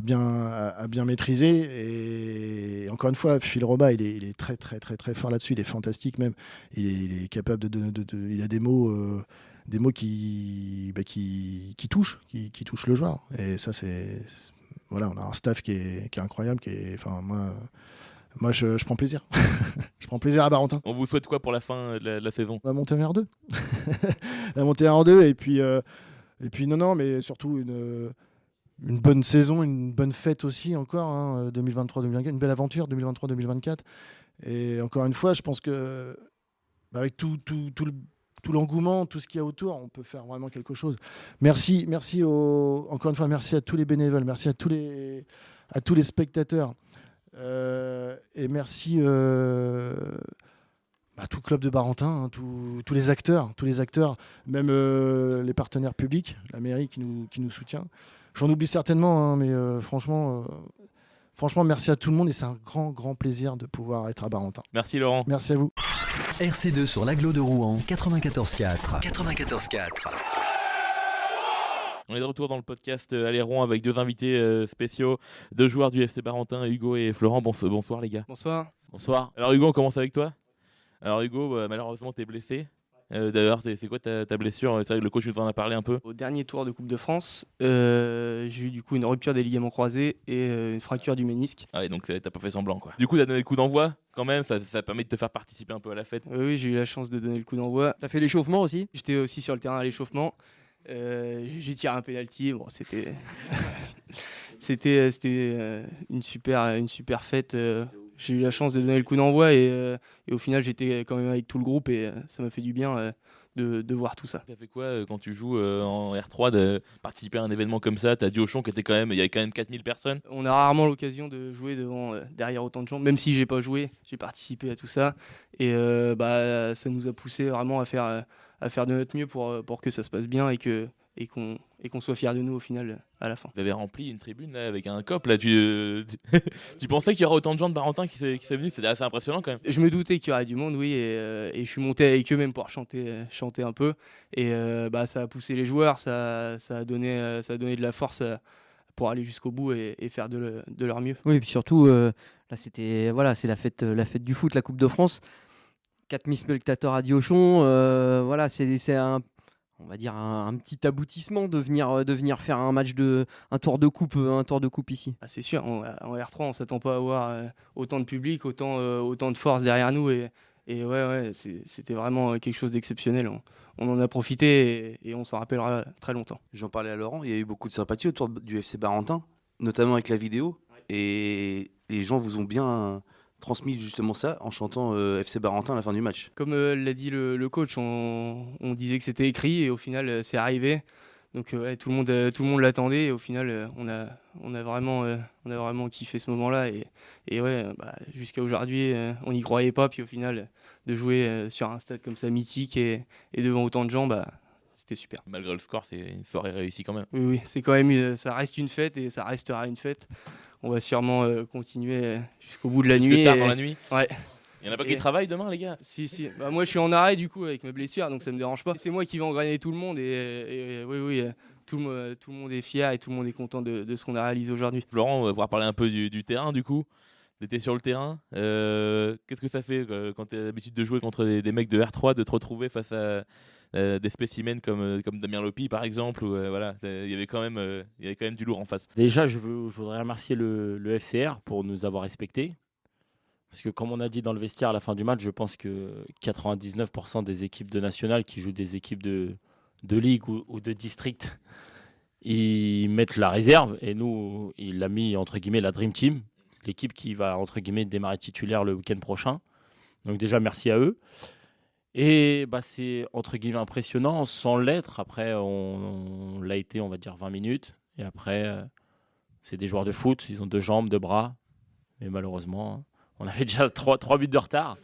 bien maîtriser. Et encore une fois, Phil Roba, il est très très très très fort là-dessus, il est fantastique même, il est capable il a des mots qui touchent le joueur. Et ça, on a un staff qui est incroyable, moi je prends plaisir. Je prends plaisir à Barentin. On vous souhaite quoi pour la fin de la saison? La montée en R2. La montée en R2, et puis non, mais surtout une bonne saison, une bonne fête aussi encore, hein, 2023-2024, une belle aventure 2023-2024. Et encore une fois, je pense que avec tout l'engouement, tout ce qu'il y a autour, on peut faire vraiment quelque chose. Merci encore une fois, merci à tous les bénévoles, merci à tous les spectateurs, et merci à tout club de Barentin, hein, tous les acteurs, même les partenaires publics, la mairie qui nous soutient. J'en oublie certainement, hein, mais franchement, Franchement, merci à tout le monde et c'est un grand plaisir de pouvoir être à Barentin. Merci Laurent. Merci à vous. RC2 sur l'agglo de Rouen, 94.4. 94.4. On est de retour dans le podcast Aléron avec deux invités spéciaux, deux joueurs du FC Barentin, Hugo et Florent. Bonsoir les gars. Bonsoir. Bonsoir. Alors Hugo, on commence avec toi. Alors Hugo, malheureusement t'es blessé. D'ailleurs, c'est quoi ta blessure? C'est vrai que le coach nous en a parlé un peu. Au dernier tour de Coupe de France, j'ai eu du coup une rupture des ligaments croisés et une fracture du ménisque. Ah ouais, donc t'as pas fait semblant quoi. Du coup, t'as donné le coup d'envoi quand même, ça permet de te faire participer un peu à la fête. Oui, j'ai eu la chance de donner le coup d'envoi. T'as fait l'échauffement aussi? J'étais aussi sur le terrain à l'échauffement. J'ai tiré un penalty. Bon, c'était une super fête. J'ai eu la chance de donner le coup d'envoi et au final j'étais quand même avec tout le groupe et ça m'a fait du bien de voir tout ça. T'as fait quoi quand tu joues en R3 de participer à un événement comme ça? T'as dit au Champ qu'il y avait quand même 4000 personnes. On a rarement l'occasion de jouer derrière autant de gens, même si j'ai pas joué, j'ai participé à tout ça et ça nous a poussé vraiment à faire de notre mieux pour que ça se passe bien et qu'on soit fiers de nous au final à la fin. Vous avez rempli une tribune là, avec un cop là. Tu pensais qu'il y aurait autant de gens de Barentin qui s'est venus? C'était assez impressionnant quand même. Je me doutais qu'il y aurait du monde, oui, et je suis monté avec eux même pour chanter un peu. Et ça a poussé les joueurs, ça a donné de la force pour aller jusqu'au bout et faire de leur mieux. Oui, et puis surtout, là, c'est la fête du foot, la Coupe de France. 4000 spectateurs à Diochon, c'est on va dire un petit aboutissement de venir faire un tour de coupe ici. Ah, c'est sûr, en R3 on ne s'attend pas à avoir autant de public, autant de force derrière nous et c'était vraiment quelque chose d'exceptionnel. On en a profité et on s'en rappellera très longtemps. J'en parlais à Laurent, il y a eu beaucoup de sympathie autour du FC Barentin, notamment avec la vidéo, et les gens vous ont bien transmis justement ça en chantant FC Barentin à la fin du match. Comme l'a dit le coach, on disait que c'était écrit et au final c'est arrivé. Donc tout le monde l'attendait et au final on a vraiment kiffé ce moment-là et jusqu'à aujourd'hui on n'y croyait pas, puis au final de jouer sur un stade comme ça mythique et devant autant de gens, c'était super. Malgré le score, c'est une soirée réussie quand même. Oui, c'est quand même ça reste une fête et ça restera une fête. On va sûrement continuer jusqu'au bout de la nuit. Tard dans la nuit. Ouais. Il y en a pas qui travaillent demain, les gars? Si. Moi, je suis en arrêt du coup avec ma blessure, donc ça me dérange pas. C'est moi qui vais engrainer tout le monde et oui, tout le monde est fier et tout le monde est content de ce qu'on a réalisé aujourd'hui. Florent, on va pouvoir parler un peu du terrain du coup. T'étais sur le terrain. Qu'est-ce que ça fait quand tu as l'habitude de jouer contre des mecs de R3, de te retrouver face à des spécimens comme Damien Lopi par exemple, où il y avait quand même du lourd en face. Déjà, je voudrais remercier le FCR pour nous avoir respectés. Parce que comme on a dit dans le vestiaire à la fin du match, je pense que 99% des équipes de nationale qui jouent des équipes de ligue ou de district, ils mettent la réserve. Et nous, il a mis entre guillemets la Dream Team, l'équipe qui va entre guillemets démarrer titulaire le week-end prochain. Donc déjà, merci à eux. Et c'est entre guillemets impressionnant sans l'être. Après, on l'a été, on va dire 20 minutes. Et après, c'est des joueurs de foot. Ils ont 2 jambes, 2 bras. Mais malheureusement, on avait déjà 3 buts de retard.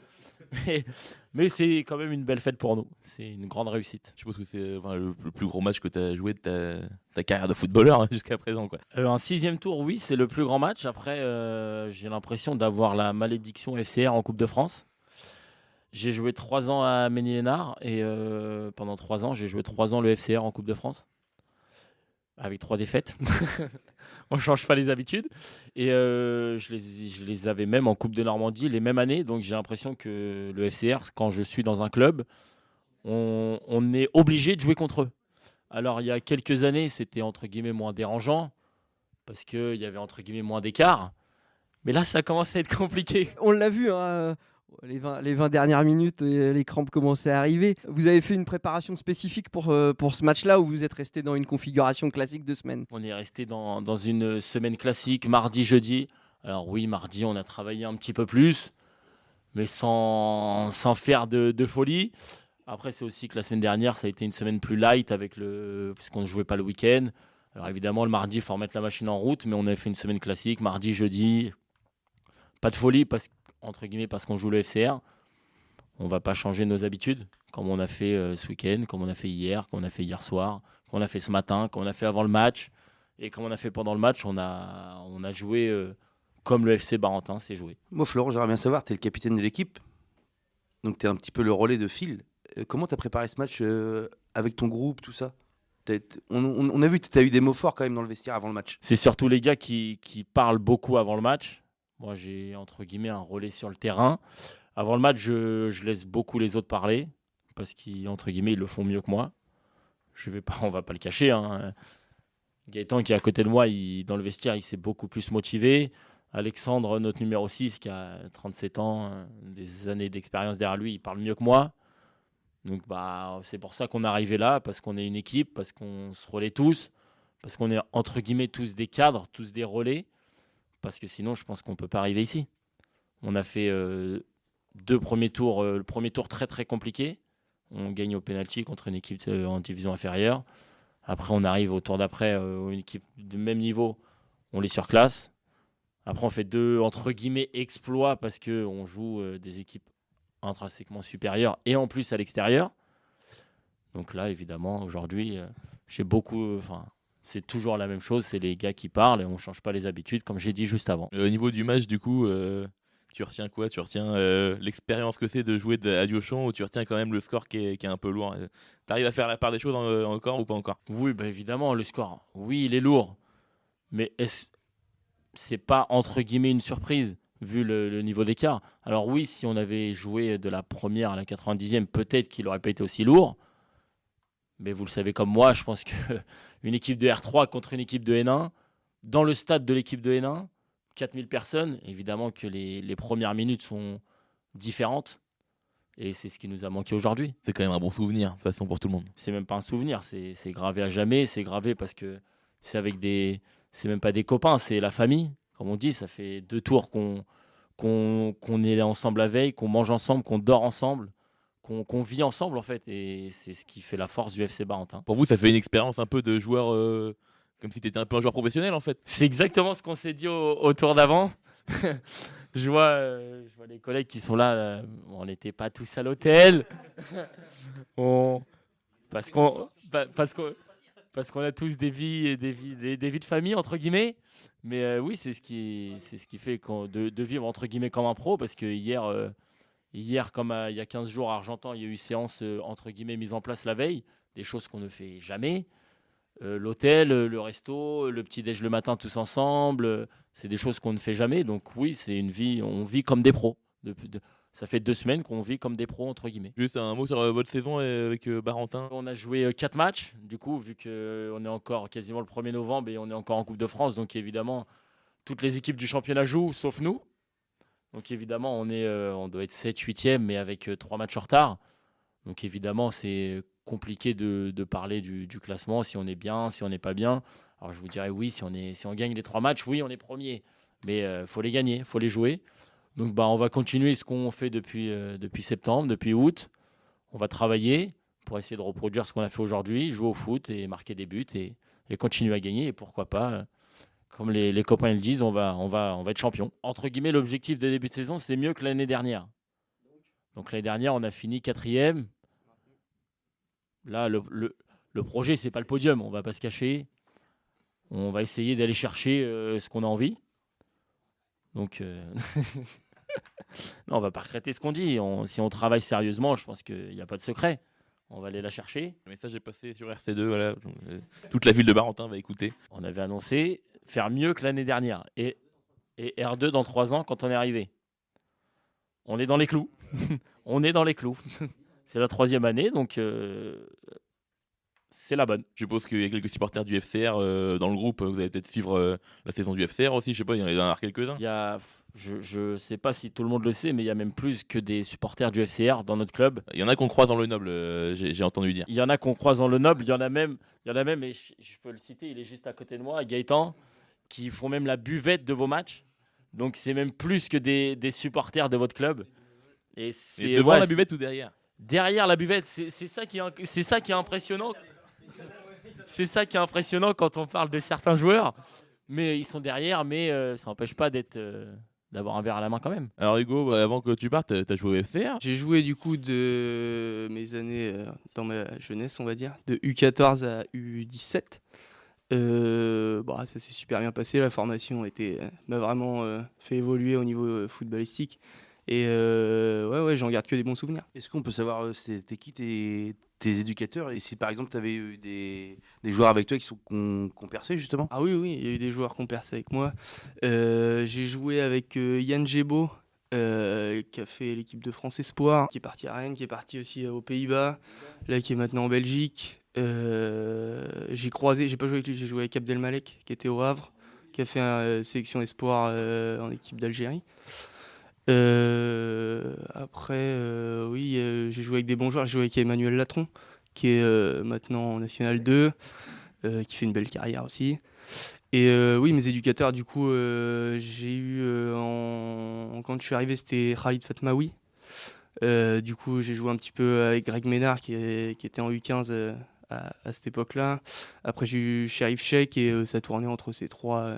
Mais c'est quand même une belle fête pour nous. C'est une grande réussite. Je suppose que c'est le plus gros match que tu as joué de ta carrière de footballeur jusqu'à présent, quoi. Un 6e tour, oui, c'est le plus grand match. Après, j'ai l'impression d'avoir la malédiction FCR en Coupe de France. J'ai joué 3 ans à Ménil-Lénard et pendant 3 ans, j'ai joué 3 ans le FCR en Coupe de France. Avec 3 défaites. On ne change pas les habitudes. Et je les avais même en Coupe de Normandie les mêmes années. Donc j'ai l'impression que le FCR, quand je suis dans un club, on est obligé de jouer contre eux. Alors il y a quelques années, c'était entre guillemets moins dérangeant parce qu'il y avait entre guillemets moins d'écart. Mais là, ça commence à être compliqué. On l'a vu, les 20 dernières minutes, les crampes commençaient à arriver. Vous avez fait une préparation spécifique pour ce match-là ou vous êtes resté dans une configuration classique de semaine? On est resté dans une semaine classique, mardi, jeudi. Alors oui, mardi, on a travaillé un petit peu plus, mais sans faire de folie. Après, c'est aussi que la semaine dernière, ça a été une semaine plus light puisqu'on ne jouait pas le week-end. Alors évidemment, le mardi, il faut remettre la machine en route, mais on a fait une semaine classique, mardi, jeudi. Pas de folie, entre guillemets, parce qu'on joue le FCR. On ne va pas changer nos habitudes, comme on a fait ce week-end, comme on a fait hier, comme on a fait hier soir, comme on a fait ce matin, comme on a fait avant le match. Et comme on a fait pendant le match, on a joué comme le FC Barentin s'est joué. Moi, Florent, j'aimerais bien savoir, tu es le capitaine de l'équipe, donc tu es un petit peu le relais de Phil. Comment tu as préparé ce match avec ton groupe, tout ça? On a vu que tu as eu des mots forts quand même dans le vestiaire avant le match. C'est surtout les gars qui parlent beaucoup avant le match. Moi, j'ai entre guillemets un relais sur le terrain. Avant le match, je laisse beaucoup les autres parler parce qu'entre guillemets, ils le font mieux que moi. On va pas le cacher, hein. Gaëtan qui est à côté de moi, dans le vestiaire, il s'est beaucoup plus motivé. Alexandre, notre numéro 6, qui a 37 ans, des années d'expérience derrière lui, il parle mieux que moi. Donc c'est pour ça qu'on est arrivé là, parce qu'on est une équipe, parce qu'on se relaie tous, parce qu'on est entre guillemets tous des cadres, tous des relais, parce que sinon je pense qu'on ne peut pas arriver ici. On a fait 2 premiers tours, le premier tour très très compliqué, on gagne au pénalty contre une équipe en division inférieure. Après on arrive au tour d'après, une équipe du même niveau, on les surclasse. Après on fait 2 entre guillemets exploits, parce qu'on joue des équipes intrinsèquement supérieur et en plus à l'extérieur. Donc là, évidemment, aujourd'hui, c'est toujours la même chose, c'est les gars qui parlent et on ne change pas les habitudes, comme j'ai dit juste avant. Au niveau du match, du coup, tu retiens quoi? Tu retiens l'expérience que c'est de jouer à Diochon, ou tu retiens quand même le score qui est un peu lourd? Tu arrives à faire la part des choses encore ou pas encore? Oui, évidemment, le score, oui, il est lourd. Mais c'est pas, entre guillemets, une surprise vu le niveau d'écart. Alors oui, si on avait joué de la première à la 90e, peut-être qu'il n'aurait pas été aussi lourd. Mais vous le savez comme moi, je pense qu'une équipe de R3 contre une équipe de N1, dans le stade de l'équipe de N1, 4000 personnes, évidemment que les premières minutes sont différentes. Et c'est ce qui nous a manqué aujourd'hui. C'est quand même un bon souvenir, de toute façon, pour tout le monde. C'est même pas un souvenir, c'est gravé à jamais. C'est gravé parce que c'est même pas des copains, c'est la famille. Comme on dit, ça fait 2 tours qu'on est là ensemble la veille, qu'on mange ensemble, qu'on dort ensemble, qu'on vit ensemble en fait. Et c'est ce qui fait la force du FC Barentin. Pour vous, ça fait une expérience un peu de joueur, comme si tu étais un peu un joueur professionnel en fait. C'est exactement ce qu'on s'est dit au tour d'avant. je vois les collègues qui sont là. On n'était pas tous à l'hôtel. Parce qu'on a tous des vies de famille entre guillemets. Mais oui, c'est ce qui fait de vivre entre guillemets comme un pro, parce que hier comme il y a 15 jours à Argentan, il y a eu séance entre guillemets mise en place la veille, des choses qu'on ne fait jamais. L'hôtel, le resto, le petit déj le matin tous ensemble, c'est des choses qu'on ne fait jamais. Donc oui, c'est une vie, on vit comme des pros. Ça fait 2 semaines qu'on vit comme des pros entre guillemets. Juste un mot sur votre saison avec Barentin. On a joué 4 matchs, du coup, vu qu'on est encore quasiment le 1er novembre et on est encore en Coupe de France. Donc évidemment, toutes les équipes du championnat jouent, sauf nous. Donc évidemment, on doit être 7, 8e, mais avec 3 matchs en retard. Donc évidemment, c'est compliqué de parler du classement, si on est bien, si on n'est pas bien. Alors je vous dirais oui, si on gagne les 3 matchs, oui, on est premier. Mais il faut les gagner, il faut les jouer. Donc on va continuer ce qu'on fait depuis septembre, depuis août. On va travailler pour essayer de reproduire ce qu'on a fait aujourd'hui, jouer au foot et marquer des buts et continuer à gagner. Et pourquoi pas, comme les copains le disent, on va être champion. Entre guillemets, l'objectif de début de saison, c'est mieux que l'année dernière. Donc l'année dernière, on a fini 4e. Là, le projet, c'est pas le podium, on va pas se cacher. On va essayer d'aller chercher ce qu'on a envie. Donc, non, on va pas regretter ce qu'on dit. Si on travaille sérieusement, je pense qu'il n'y a pas de secret. On va aller la chercher. Le message est passé sur RC2, voilà. Toute la ville de Barentin va écouter. On avait annoncé faire mieux que l'année dernière. Et R2 dans 3 ans quand on est arrivé. On est dans les clous. On est dans les clous. C'est la 3e année, donc c'est la bonne. Je suppose qu'il y a quelques supporters du FCR dans le groupe. Vous allez peut-être suivre la saison du FCR aussi. Je sais pas, il y en a quelques-uns. Je sais pas si tout le monde le sait, mais il y a même plus que des supporters du FCR dans notre club. Il y en a qu'on croise dans le Noble, j'ai entendu dire. Il y en a qu'on croise dans le Noble. Il y en a même, et je peux le citer, il est juste à côté de moi, Gaëtan, qui font même la buvette de vos matchs. Donc c'est même plus que des supporters de votre club. Et devant la buvette ou derrière? Derrière la buvette, c'est ça qui est impressionnant. C'est ça qui est impressionnant quand on parle de certains joueurs. Mais ils sont derrière, mais ça n'empêche pas d'avoir un verre à la main quand même. Alors Hugo, avant que tu partes, tu as joué au FCR? J'ai joué du coup de mes années dans ma jeunesse, on va dire, de U14 à U17. Ça s'est super bien passé. La formation m'a vraiment fait évoluer au niveau footballistique. Et j'en garde que des bons souvenirs. Est-ce qu'on peut savoir c'était qui tes éducateurs et si par exemple tu avais eu des joueurs avec toi qui ont percé justement? Ah oui, il y a eu des joueurs qui ont percé avec moi. J'ai joué avec Yann Gébo, qui a fait l'équipe de France Espoir, qui est parti à Rennes, qui est parti aussi aux Pays-Bas, là qui est maintenant en Belgique. J'ai pas joué avec lui, j'ai joué avec Abdelmalek, qui était au Havre, qui a fait une sélection Espoir en équipe d'Algérie. J'ai joué avec des bons joueurs. J'ai joué avec Emmanuel Latron, qui est maintenant en National 2, qui fait une belle carrière aussi. Et mes éducateurs, du coup, j'ai eu quand je suis arrivé, c'était Khalid Fatmaoui. Du coup, j'ai joué un petit peu avec Greg Ménard, qui était en U15 à cette époque-là. Après, j'ai eu Sherif Sheikh et ça tournait entre ces trois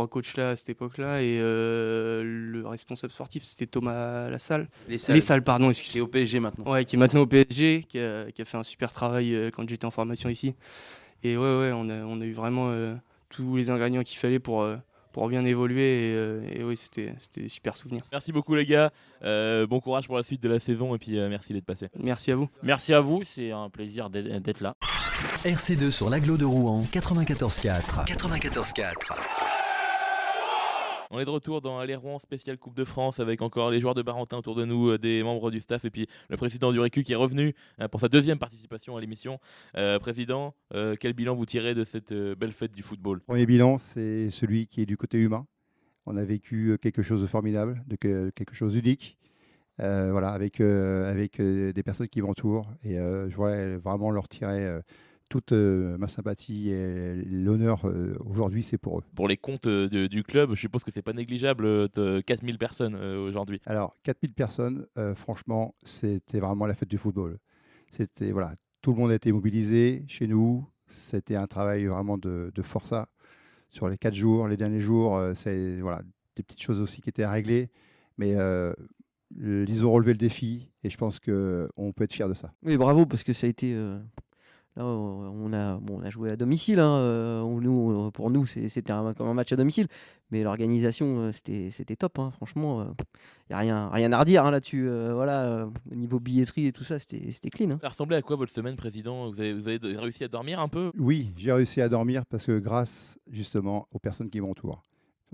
coachs-là à cette époque-là. Et le responsable sportif, c'était Thomas Lassalle. Les Salles, pardon, excusez. Qui est au PSG maintenant. Ouais, qui est maintenant au PSG, qui a fait un super travail quand j'étais en formation ici. Et on a eu vraiment tous les ingrédients qu'il fallait pour bien évoluer. Et c'était des super souvenirs. Merci beaucoup les gars. Bon courage pour la suite de la saison et puis merci d'être passé. Merci à vous. Merci à vous, c'est un plaisir d'être là. RC2 sur l'agglo de Rouen, 94.4. 94.4. On est de retour dans Aller Rouen spécial Coupe de France avec encore les joueurs de Barentin autour de nous, des membres du staff et puis le président du Récu qui est revenu pour sa deuxième participation à l'émission. Président, quel bilan vous tirez de cette belle fête du football? Premier bilan, c'est celui qui est du côté humain. On a vécu quelque chose de formidable, quelque chose d'unique, avec des personnes qui m'entourent et je voudrais vraiment leur tirer toute ma sympathie et l'honneur aujourd'hui, c'est pour eux. Pour les comptes du club, je suppose que c'est pas négligeable, 4000 personnes aujourd'hui. Alors, 4000 personnes, franchement, c'était vraiment la fête du football. Tout le monde a été mobilisé chez nous. C'était un travail vraiment de forçat sur les 4 jours, les derniers jours. Des petites choses aussi qui étaient à régler. Mais ils ont relevé le défi et je pense qu'on peut être fier de ça. Oui, bravo, parce que ça a été... Là, on a joué à domicile. Pour nous, c'était comme un match à domicile. Mais l'organisation, c'était top. Franchement, il n'y a rien à redire là-dessus. Au niveau billetterie et tout ça, c'était clean. Ça ressemblait à quoi votre semaine, président? Vous avez réussi à dormir un peu? Oui, j'ai réussi à dormir parce que grâce justement aux personnes qui m'entourent.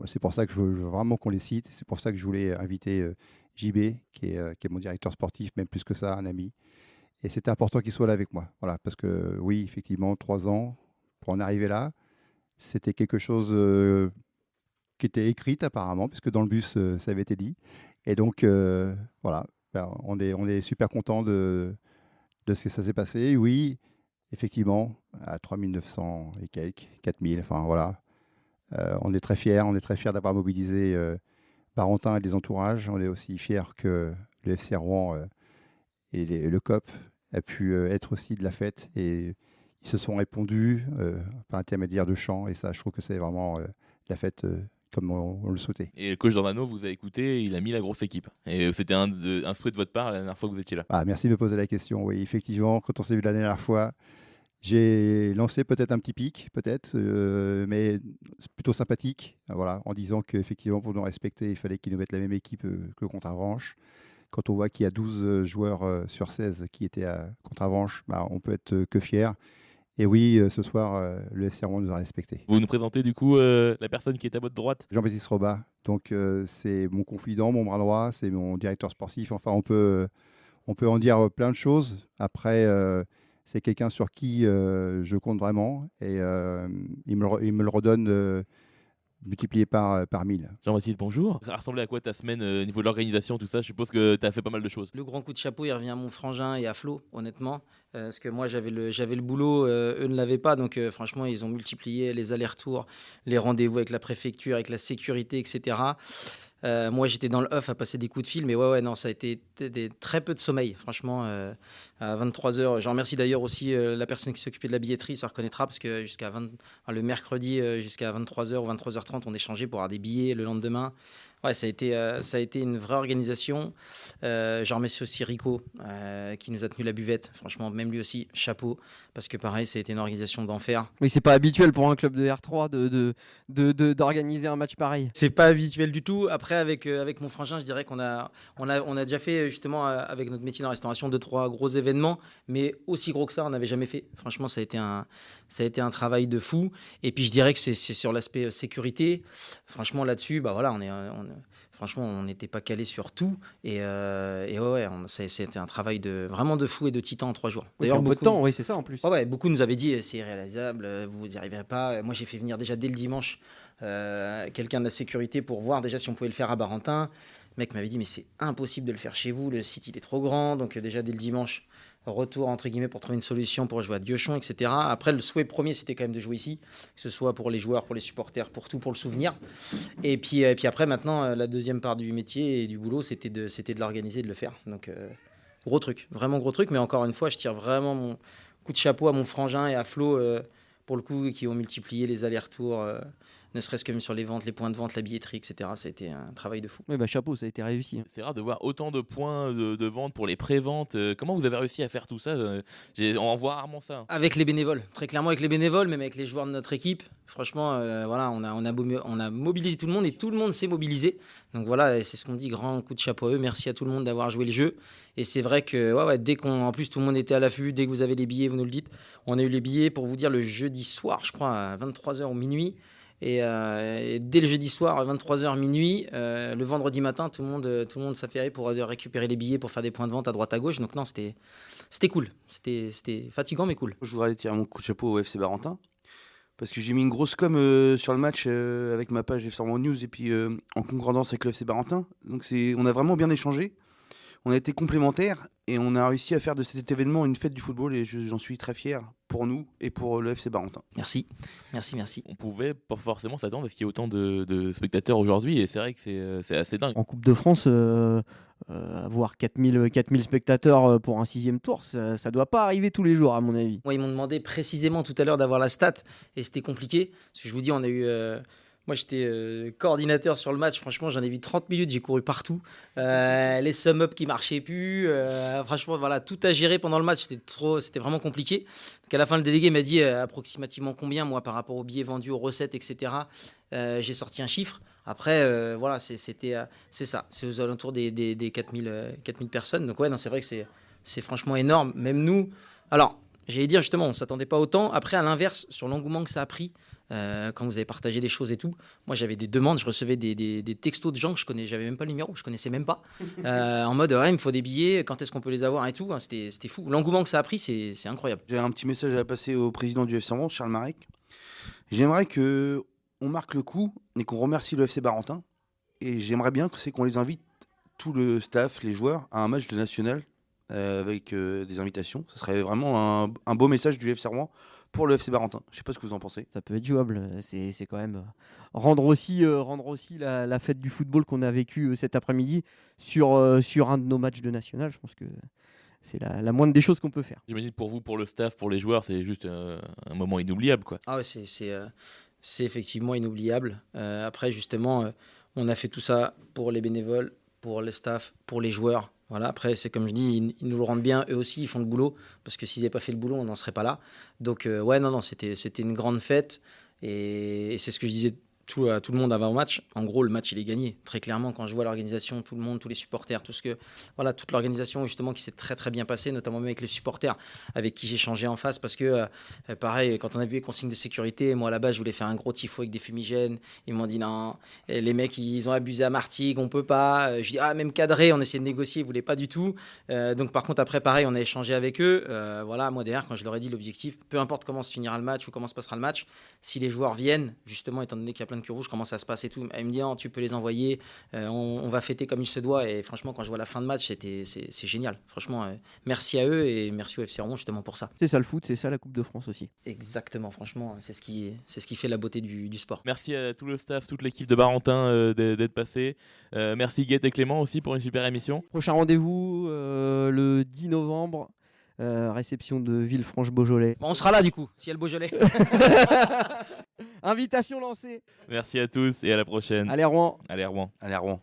C'est pour ça que je veux vraiment qu'on les cite. C'est pour ça que je voulais inviter JB, qui est mon directeur sportif, même plus que ça, un ami. Et c'était important qu'il soit là avec moi. Voilà, parce que oui, effectivement, 3 ans, pour en arriver là, c'était quelque chose qui était écrit apparemment, puisque dans le bus, ça avait été dit. Et donc, on est super content de ce que ça s'est passé. Oui, effectivement, à 3900 et quelques, 4000, enfin voilà. On est très fiers d'avoir mobilisé Barentin et les entourages. On est aussi fiers que le FC Rouen et le COP a pu être aussi de la fête et ils se sont répondus par l'intermédiaire de chants et ça, je trouve que c'est vraiment la fête comme on le souhaitait. Et le coach Dornano vous a écouté, il a mis la grosse équipe. Et c'était un souhait de votre part la dernière fois que vous étiez là. Merci de me poser la question. Oui, effectivement, quand on s'est vu la dernière fois, j'ai lancé peut-être un petit pic, mais c'est plutôt sympathique, en disant qu'effectivement, pour nous respecter, il fallait qu'ils nous mettent la même équipe que contre Avranches. Quand on voit qu'il y a 12 joueurs sur 16 qui étaient contre Avranches, on peut être que fier. Et oui, ce soir, le FC Rouen nous a respectés. Vous nous présentez du coup la personne qui est à votre droite? Jean-Baptiste Robat. Donc c'est mon confident, mon bras droit, c'est mon directeur sportif. Enfin, on peut en dire plein de choses. Après, c'est quelqu'un sur qui je compte vraiment. Et il me le redonne multiplié par 1000. Jean-Baptiste, bonjour. Ça ressemblait à quoi ta semaine au niveau de l'organisation, tout ça? Je suppose que tu as fait pas mal de choses. Le grand coup de chapeau, il revient à mon frangin et à Flo, honnêtement. Parce que moi, j'avais le boulot, eux ne l'avaient pas. Donc, franchement, ils ont multiplié les allers-retours, les rendez-vous avec la préfecture, avec la sécurité, etc. Moi, j'étais dans le off à passer des coups de fil. Mais non, ça a été très peu de sommeil. Franchement, à 23h. Je remercie d'ailleurs aussi la personne qui s'occupait de la billetterie. Ça reconnaîtra parce que le mercredi, jusqu'à 23h ou 23h30, on échangeait pour avoir des billets le lendemain. Ouais, ça a été une vraie organisation. Je remercie aussi Rico qui nous a tenu la buvette. Franchement, même lui aussi, chapeau. Parce que pareil, ça a été une organisation d'enfer. Mais c'est pas habituel pour un club de R3 d'organiser un match pareil. C'est pas habituel du tout. Après, avec mon frangin, je dirais qu'on a déjà fait justement avec notre métier dans la restauration 2-3 gros événements, mais aussi gros que ça, on n'avait jamais fait. Franchement, ça a été un travail de fou. Et puis je dirais que c'est sur l'aspect sécurité. Franchement, là-dessus, bah voilà, franchement, on n'était pas calé sur tout. Et c'était un travail vraiment de fou et de titan en 3 jours. D'ailleurs, beaucoup de temps, oui, c'est ça en plus. Ouais, beaucoup nous avaient dit c'est irréalisable, vous n'y arriverez pas. Moi, j'ai fait venir déjà dès le dimanche quelqu'un de la sécurité pour voir déjà si on pouvait le faire à Barentin. Le mec m'avait dit mais c'est impossible de le faire chez vous, le site il est trop grand. Donc déjà dès le dimanche, retour entre guillemets pour trouver une solution pour jouer à Diochon, etc. Après le souhait premier c'était quand même de jouer ici, que ce soit pour les joueurs, pour les supporters, pour tout, pour le souvenir. Et puis après maintenant la deuxième part du métier et du boulot c'était de l'organiser, de le faire. Donc gros truc, vraiment gros truc. Mais encore une fois je tire vraiment mon coup de chapeau à mon frangin et à Flo pour le coup qui ont multiplié les allers-retours. Ne serait-ce que même sur les ventes, les points de vente, la billetterie, etc. Ça a été un travail de fou. Oui, bah chapeau, ça a été réussi. C'est rare de voir autant de points de vente pour les préventes. Comment vous avez réussi à faire tout ça On voit rarement ça. Avec les bénévoles, très clairement avec les bénévoles, même avec les joueurs de notre équipe. Franchement, voilà, on a mobilisé tout le monde et tout le monde s'est mobilisé. Donc voilà, c'est ce qu'on dit, grand coup de chapeau à eux. Merci à tout le monde d'avoir joué le jeu. Et c'est vrai que dès en plus tout le monde était à l'affût, dès que vous avez les billets, vous nous le dites. On a eu les billets pour vous dire le jeudi soir, je crois, à 23h ou minuit. Et dès le jeudi soir à 23h minuit, le vendredi matin, tout le monde s'affairait pour récupérer les billets pour faire des points de vente à droite à gauche. Donc non, c'était cool. C'était fatigant mais cool. Je voudrais tirer mon coup de chapeau au FC Barentin parce que j'ai mis une grosse com sur le match avec ma page FC News et puis en concordance avec le FC Barentin. Donc on a vraiment bien échangé. On a été complémentaires et on a réussi à faire de cet événement une fête du football et j'en suis très fier pour nous et pour le FC Barentin. Merci. On pouvait pas forcément s'attendre à ce qu'il y ait autant de spectateurs aujourd'hui et c'est vrai que c'est assez dingue. En Coupe de France, avoir 4000 spectateurs pour un 6e tour, ça doit pas arriver tous les jours à mon avis. Moi, ils m'ont demandé précisément tout à l'heure d'avoir la stat et c'était compliqué. Parce que je vous dis, on a eu... Moi, j'étais coordinateur sur le match. Franchement, j'en ai vu 30 minutes. J'ai couru partout. Les sum-up qui marchaient plus. Franchement, voilà, tout à gérer pendant le match. C'était vraiment compliqué. Donc, à la fin, le délégué m'a dit approximativement combien, moi, par rapport aux billets vendus, aux recettes, etc. J'ai sorti un chiffre. Après, voilà, c'est ça. C'est aux alentours des 4000 personnes. Donc, ouais, non, c'est vrai que c'est franchement énorme. Même nous. Alors, j'allais dire justement, on ne s'attendait pas autant. Après, à l'inverse, sur l'engouement que ça a pris, quand vous avez partagé des choses et tout, moi j'avais des demandes, je recevais des textos de gens que j'avais même pas le numéro, je connaissais même pas, en mode il me faut des billets, quand est-ce qu'on peut les avoir et tout, hein, c'était fou. L'engouement que ça a pris, c'est incroyable. J'ai un petit message à passer au président du FC Rouen, Charles Marek. J'aimerais qu'on marque le coup et qu'on remercie le FC Barentin. Et j'aimerais bien qu'on les invite, tout le staff, les joueurs, à un match de national avec des invitations. Ça serait vraiment un beau message du FC Rouen pour le FC Barentin. Je ne sais pas ce que vous en pensez. Ça peut être jouable. C'est quand même rendre aussi la fête du football qu'on a vécu cet après-midi sur un de nos matchs de national. Je pense que c'est la moindre des choses qu'on peut faire. J'imagine pour vous, pour le staff, pour les joueurs, c'est juste un moment inoubliable, quoi. Ah ouais, c'est effectivement inoubliable. Après, justement, on a fait tout ça pour les bénévoles, pour le staff, pour les joueurs. Voilà, après, c'est comme je dis, ils nous le rendent bien. Eux aussi, ils font le boulot. Parce que s'ils n'avaient pas fait le boulot, on n'en serait pas là. Donc, non, c'était une grande fête. Et c'est ce que je disais à tout le monde avant le match. En gros, le match, il est gagné. Très clairement, quand je vois l'organisation, tout le monde, tous les supporters, toute l'organisation justement qui s'est très très bien passée, notamment même avec les supporters avec qui j'ai changé en face. Parce que, pareil, quand on a vu les consignes de sécurité, moi, à la base, je voulais faire un gros tifo avec des fumigènes. Ils m'ont dit non, et les mecs, ils ont abusé à Martigues, on peut pas. Je dis, même cadré, on essayait de négocier, ils voulaient pas du tout. Donc, par contre, après, pareil, on a échangé avec eux. Voilà, moi, derrière, quand je leur ai dit l'objectif, peu importe comment se finira le match ou comment se passera le match, si les joueurs viennent, justement, étant donné qu'il y a plein de queues rouges, comment ça se passe et tout. Elle me dit, tu peux les envoyer, on va fêter comme il se doit. Et franchement, quand je vois la fin de match, c'est génial. Franchement, merci à eux et merci au FC Rouen justement pour ça. C'est ça le foot, c'est ça la Coupe de France aussi. Exactement, franchement, c'est ce qui fait la beauté du sport. Merci à tout le staff, toute l'équipe de Barentin d'être passé. Merci Guette et Clément aussi pour une super émission. Prochain rendez-vous le 10 novembre. Réception de Villefranche-Beaujolais. Bon, on sera là du coup, si y a le Beaujolais. Invitation lancée. Merci à tous et à la prochaine. Allez Rouen. Allez Rouen. Allez, Rouen.